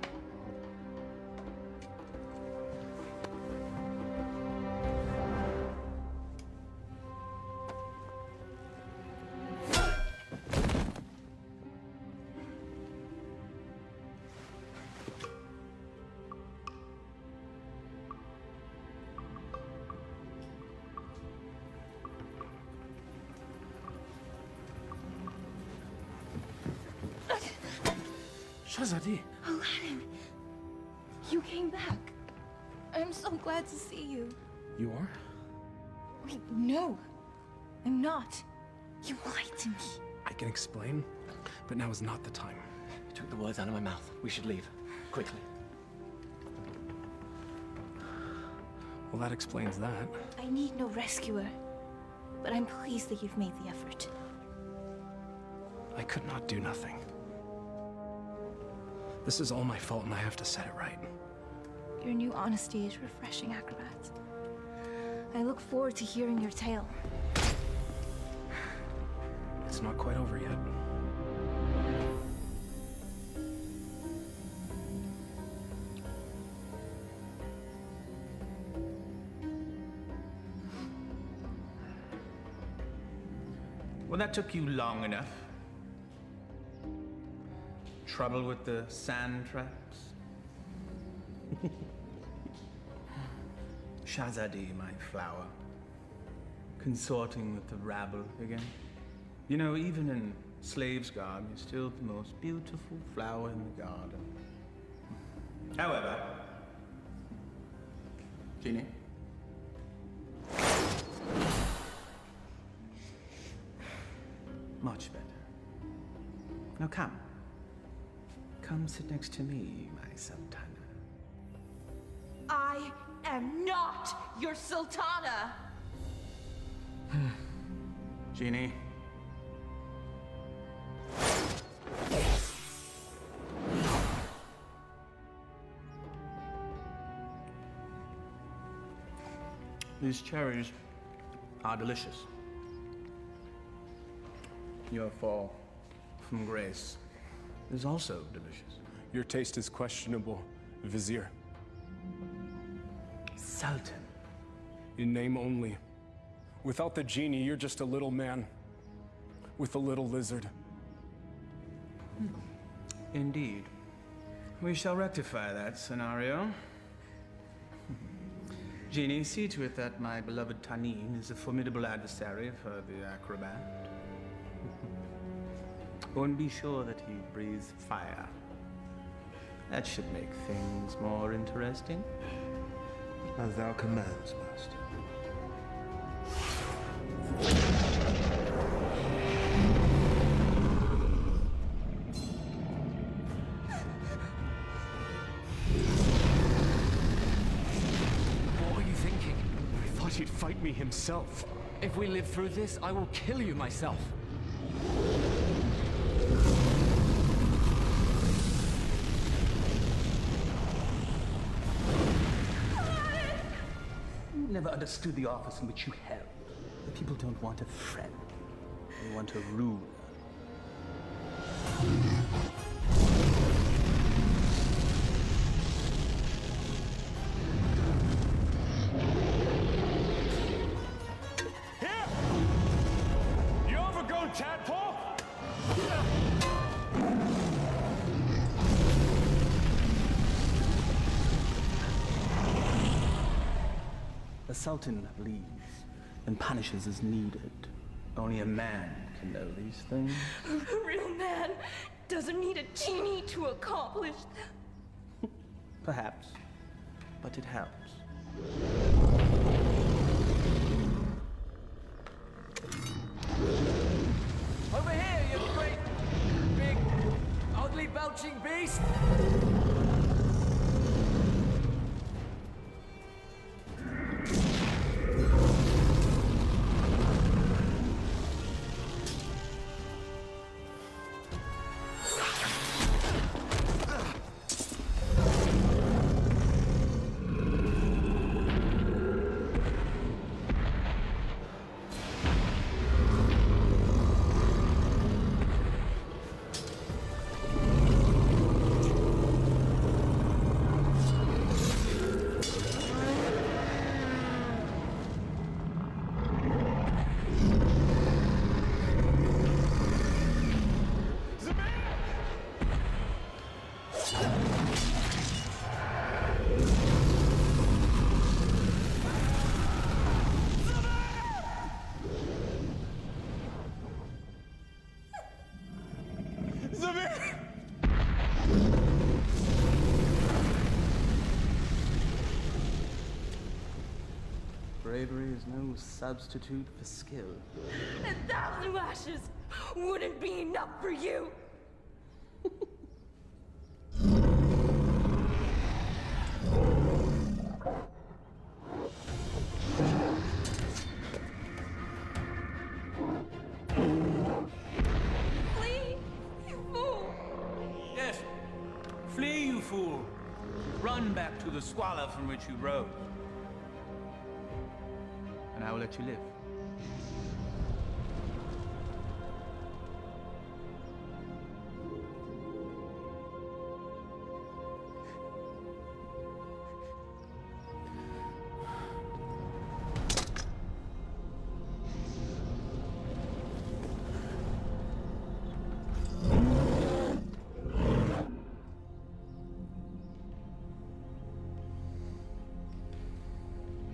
Shahzadi. Alladin, you came back. I'm so glad to see you. You are? Wait, no. I'm not. You lied to me. I can explain, but now is not the time. You took the words out of my mouth. We should leave. Quickly. Well, that explains that. I need no rescuer, but I'm pleased that you've made the effort. I could not do nothing. This is all my fault, and I have to set it right. Your new honesty is refreshing, acrobat. I look forward to hearing your tale. It's not quite over yet. Well, that took you long enough. Trouble with the sand traps? Shahzadi, my flower. Consorting with the rabble again. You know, even in slave's garb, you're still the most beautiful flower in the garden. However, Jeannie? Much better. Now come. Come sit next to me, my Sultana. I am not your Sultana! Jeannie. These cherries are delicious. Your fall from grace is also delicious. Your taste is questionable, Vizier. Sultan, In name only. Without the genie, you're just a little man. With a little lizard. Indeed. We shall rectify that scenario. Genie, see to it that my beloved Tanin is a formidable adversary for the acrobat. And be sure that he breathes fire. That should make things more interesting. As thou commands, master. What were you thinking? I thought he'd fight me himself. If we live through this, I will kill you myself. You never understood the office in which you held. The people don't want a friend. They want a ruler. Here! You overgrown tadpole! The Sultan leads and punishes as needed. Only a man can know these things. A real man doesn't need a genie to accomplish that. Perhaps, but it helps. Over here, you great, big, ugly, belching beast! Bravery is no substitute for skill. 1,000 lashes wouldn't be enough for you. Flee, you fool! Yes, flee, you fool. Run back to the squalor from which you rose. And I will let you live.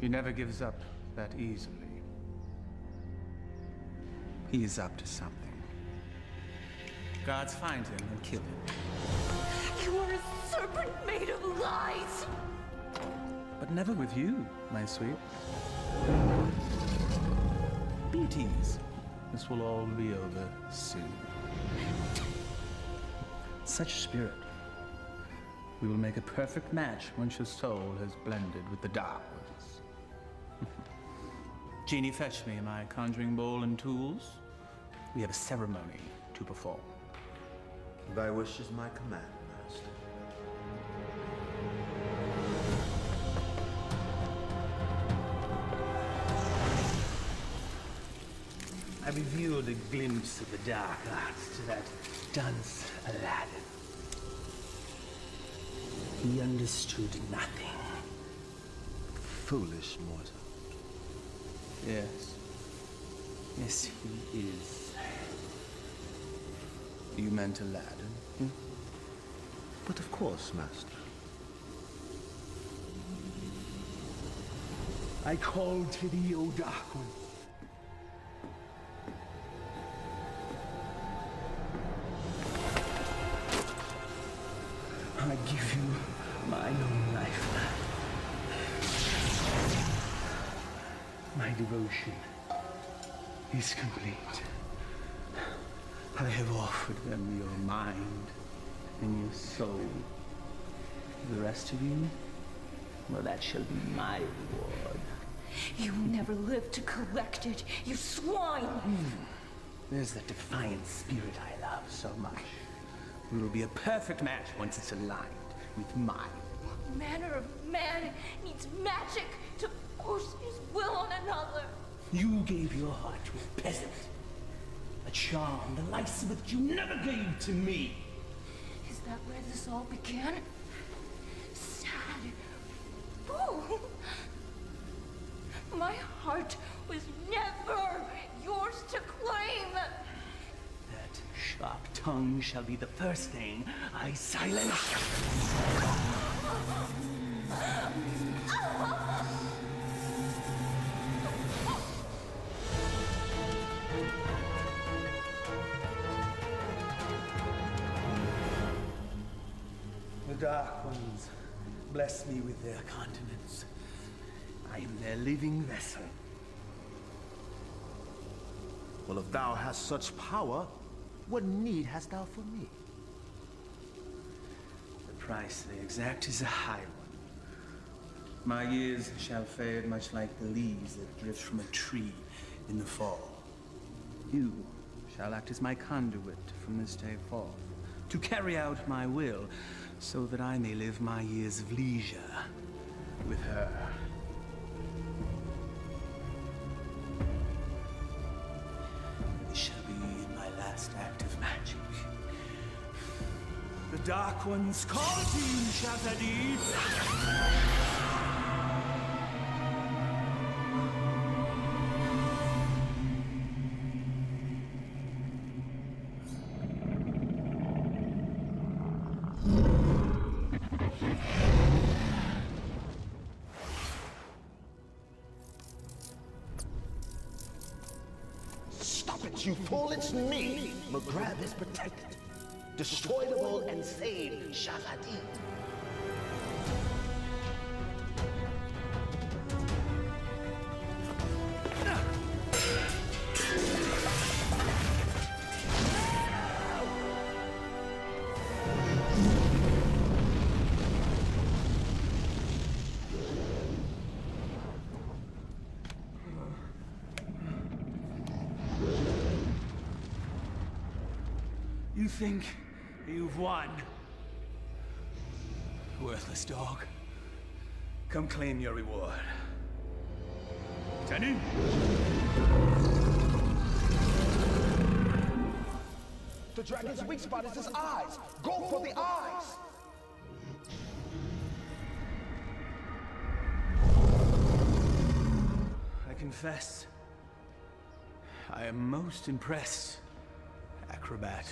He never gives up that easily. He is up to something. Guards find him and kill him. You are a serpent made of lies! But never with you, my sweet. Be at ease. This will all be over soon. Such spirit. We will make a perfect match once your soul has blended with the dark ones. Genie, fetch me my conjuring bowl and tools. We have a ceremony to perform. Thy wish is my command, master. I revealed a glimpse of the dark arts to that dunce Alladin. He understood nothing. Foolish mortal. Yes. Yes, he is. You meant Alladin? Hmm? But of course, Master. I call to thee, O Dark One. I give you my own life. My devotion is complete. I have offered them your mind and your soul. The rest of you, well, that shall be my reward. You never lived to collect it, you swine! There's that defiant spirit I love so much. We will be a perfect match once it's aligned with mine. What manner of man needs magic to force his will on another? You gave your heart to a peasant. A charm the likes of which you never gave to me. Is that where this all began? Sad. Fool! My heart was never yours to claim! That sharp tongue shall be the first thing I silence. The Dark Ones bless me with their continence. I am their living vessel. Well, if thou hast such power, what need hast thou for me? The price they exact is a high one. My years shall fade much like the leaves that drift from a tree in the fall. You shall act as my conduit from this day forth, to carry out my will, so that I may live my years of leisure with her. This shall be my last act of magic. The Dark Ones call to you, Shazadi! Stop it, you fool! It's me! McGrath is protected. Destroyable and saved, Shazadi. You think you've won? Worthless dog. Come claim your reward. Stand in! The dragon's weak spot is his eyes. Go for the eyes. I confess, I am most impressed, acrobat.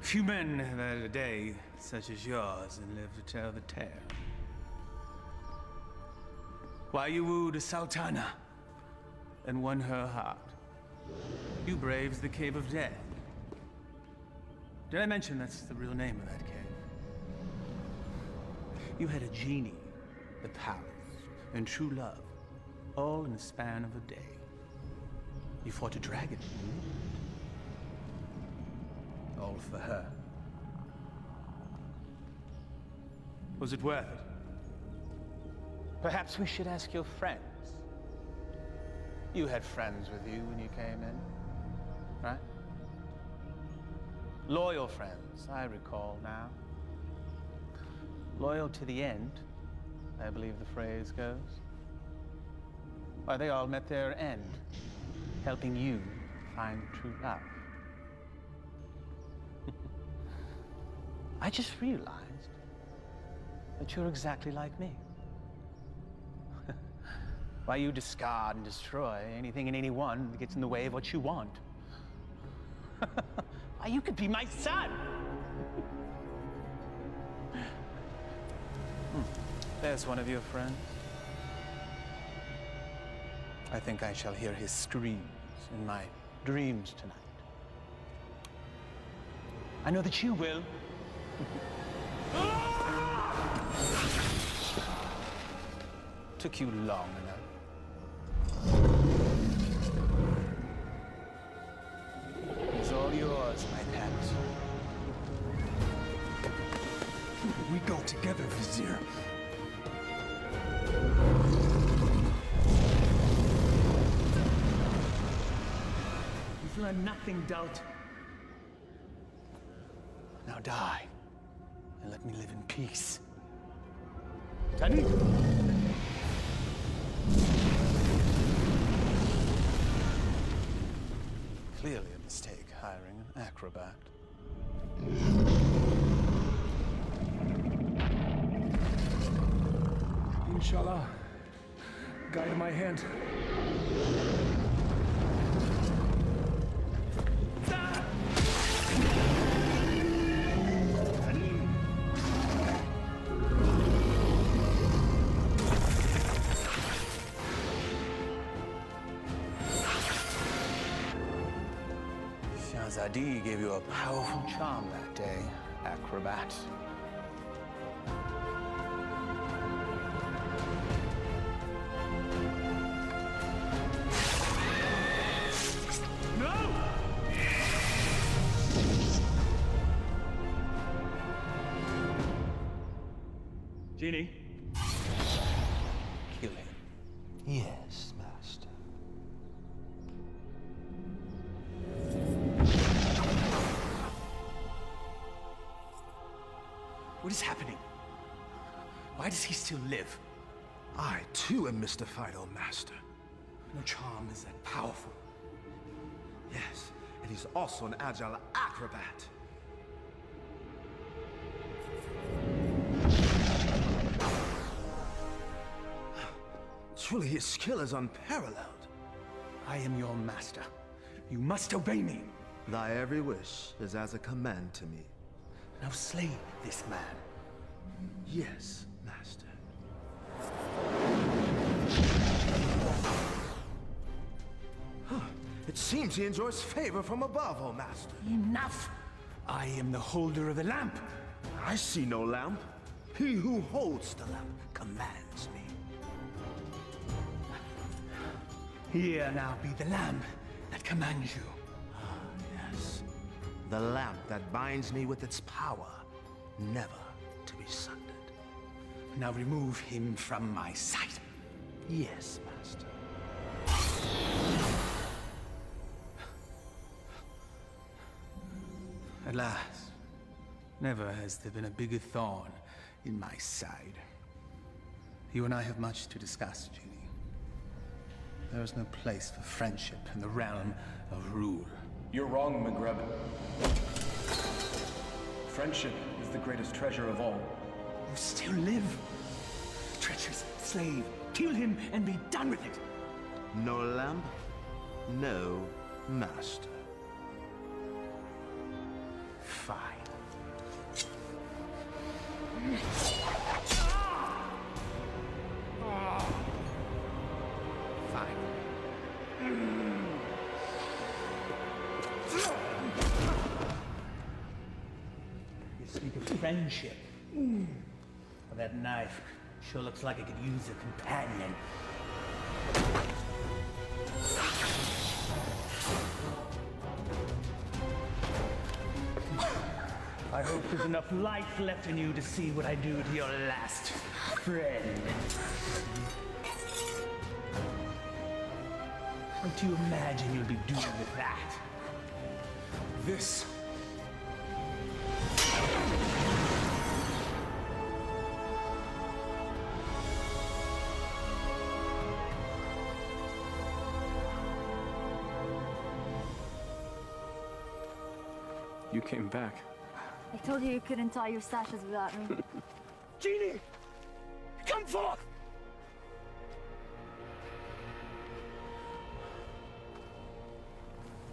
Few men have had a day such as yours and lived to tell the tale. Why you wooed a sultana and won her heart. You braved the Cave of Death. Did I mention that's the real name of that cave? You had a genie, the palace, and true love, all in the span of a day. You fought a dragon. All for her. Was it worth it? Perhaps we should ask your friends. You had friends with you when you came in, right? Loyal friends, I recall now. Loyal to the end, I believe the phrase goes. Why, they all met their end, helping you find true love. I just realized that you're exactly like me. Why you discard and destroy anything and anyone that gets in the way of what you want? Why you could be my son! There's one of your friends. I think I shall hear his screams in my dreams tonight. I know that you will. Took you long enough. It's all yours, my pet. We go together, Vizier. You've learned nothing, Doubt. Now die, and let me live in peace. Tani? Clearly a mistake hiring an acrobat. Inshallah, guide my hand. Zadi gave you a powerful charm that day, acrobat. No! Genie. Kill him. Yes, Master. What is happening? Why does he still live? I, too, am mystified, O Master. No charm is that powerful. Yes, and he's also an agile acrobat. Truly, his skill is unparalleled. I am your master. You must obey me. Thy every wish is as a command to me. Now slay this man. Yes, Master. It seems he enjoys favor from above, O Master. Enough! I am the holder of the lamp. I see no lamp. He who holds the lamp commands me. Here now be the lamp that commands you. Yes. The lamp that binds me with its power, never to be sundered. Now remove him from my sight. Yes, Master. At last. Never has there been a bigger thorn in my side. You and I have much to discuss, Genie. There is no place for friendship in the realm of rule. You're wrong, Maghreb. Friendship is the greatest treasure of all. You still live. Treacherous slave. Kill him and be done with it. No lamp, no master. Fine. Fine. You speak of friendship. Well, that knife sure looks like it could use a companion. I hope there's enough life left in you to see what I do to your last friend. What do you imagine you'll be doing with that? This. You came back. I told you couldn't tie your sashes without me. Genie! Come forth!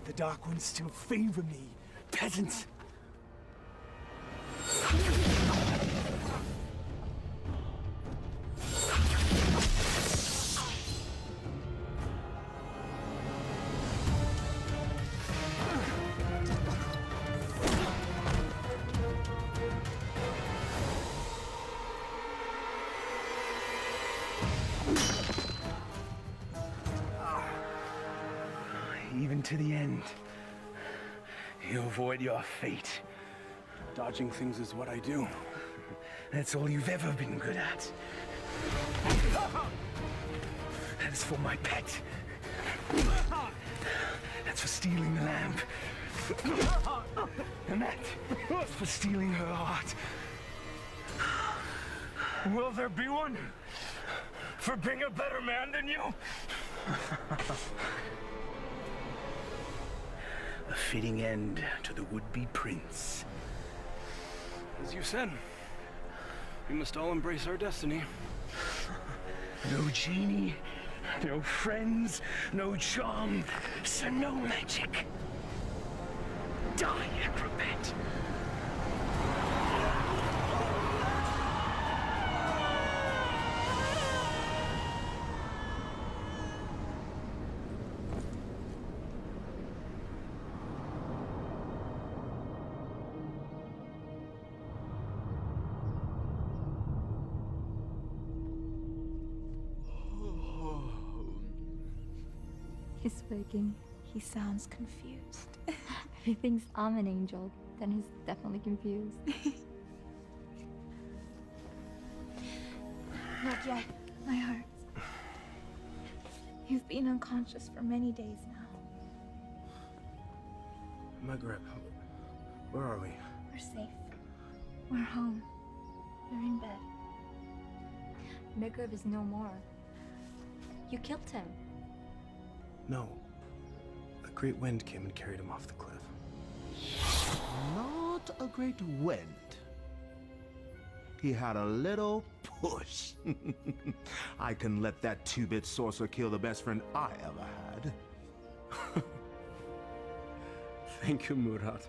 The Dark Ones still favor me, peasants. Even to the end, you avoid your fate. Dodging things is what I do. That's all you've ever been good at. That is for my pet. That's for stealing the lamp. And that's for stealing her heart. Will there be one for being a better man than you? A fitting end to the would-be prince. As you said, we must all embrace our destiny. No genie, no friends, no charm, so no magic. Die, acrobat. He's waking. He sounds confused. If he thinks I'm an angel, then he's definitely confused. Not yet. My heart. You've been unconscious for many days now. Maghreb, where are we? We're safe. We're home. We're in bed. Maghreb is no more. You killed him. No. A great wind came and carried him off the cliff. Not a great wind. He had a little push. I can let that two-bit sorcerer kill the best friend I ever had. Thank you, Murat.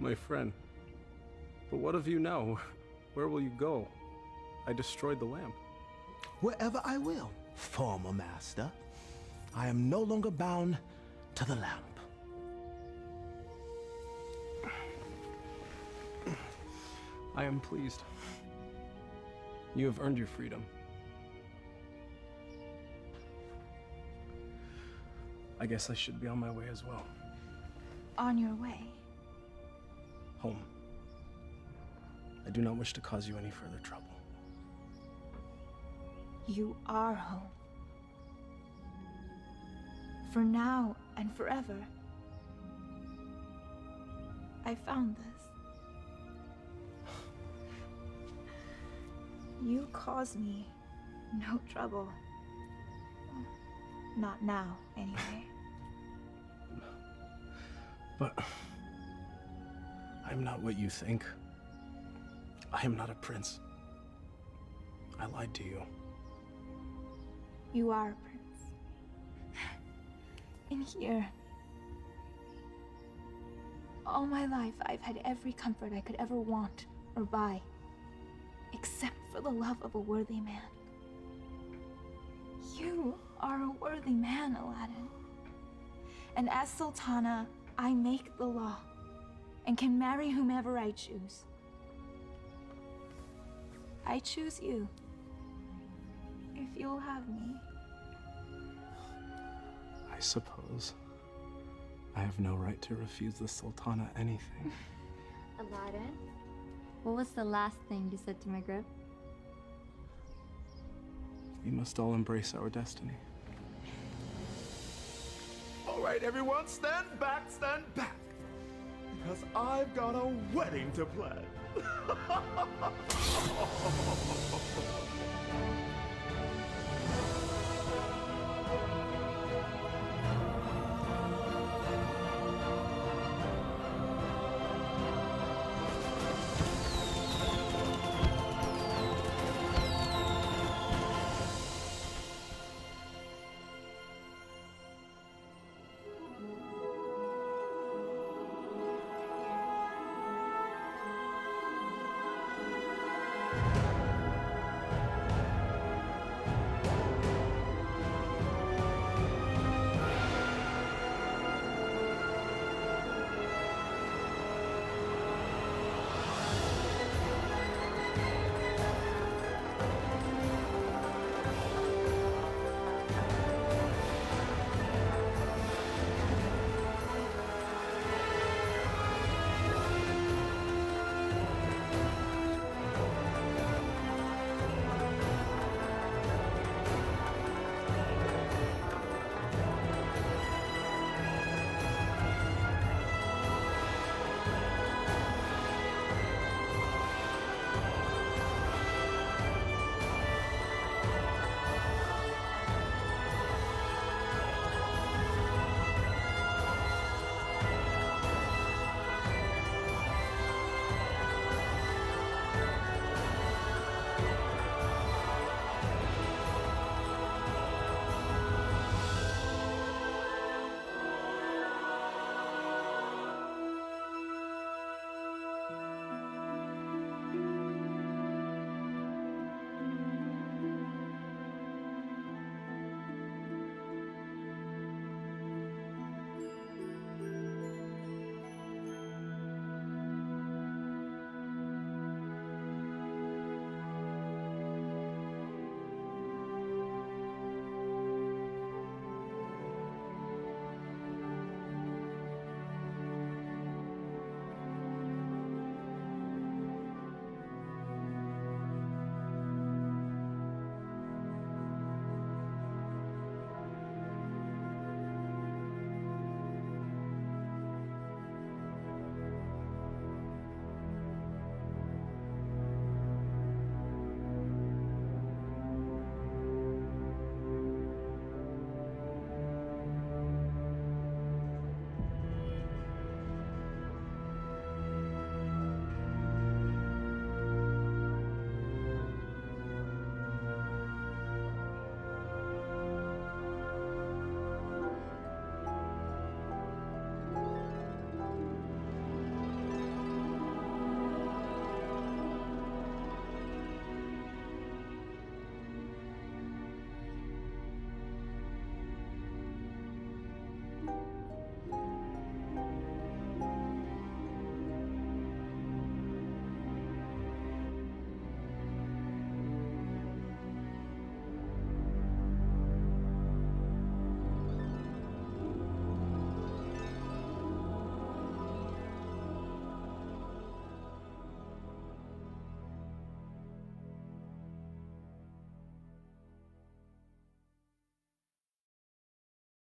My friend. But what of you now? Where will you go? I destroyed the lamp. Wherever I will, former master. I am no longer bound to the lamp. I am pleased. You have earned your freedom. I guess I should be on my way as well. On your way. Home. I do not wish to cause you any further trouble. You are home. For now and forever. I found this. You cause me no trouble. Not now, anyway. But I'm not what you think. I am not a prince. I lied to you. You are a prince. In here. All my life, I've had every comfort I could ever want or buy, except for the love of a worthy man. You are a worthy man, Alladin. And as Sultana, I make the law and can marry whomever I choose. I choose you, if you'll have me. I suppose. I have no right to refuse the Sultana anything. Alladin, what was the last thing you said to Maghreb? We must all embrace our destiny. All right, everyone, stand back, because I've got a wedding to plan.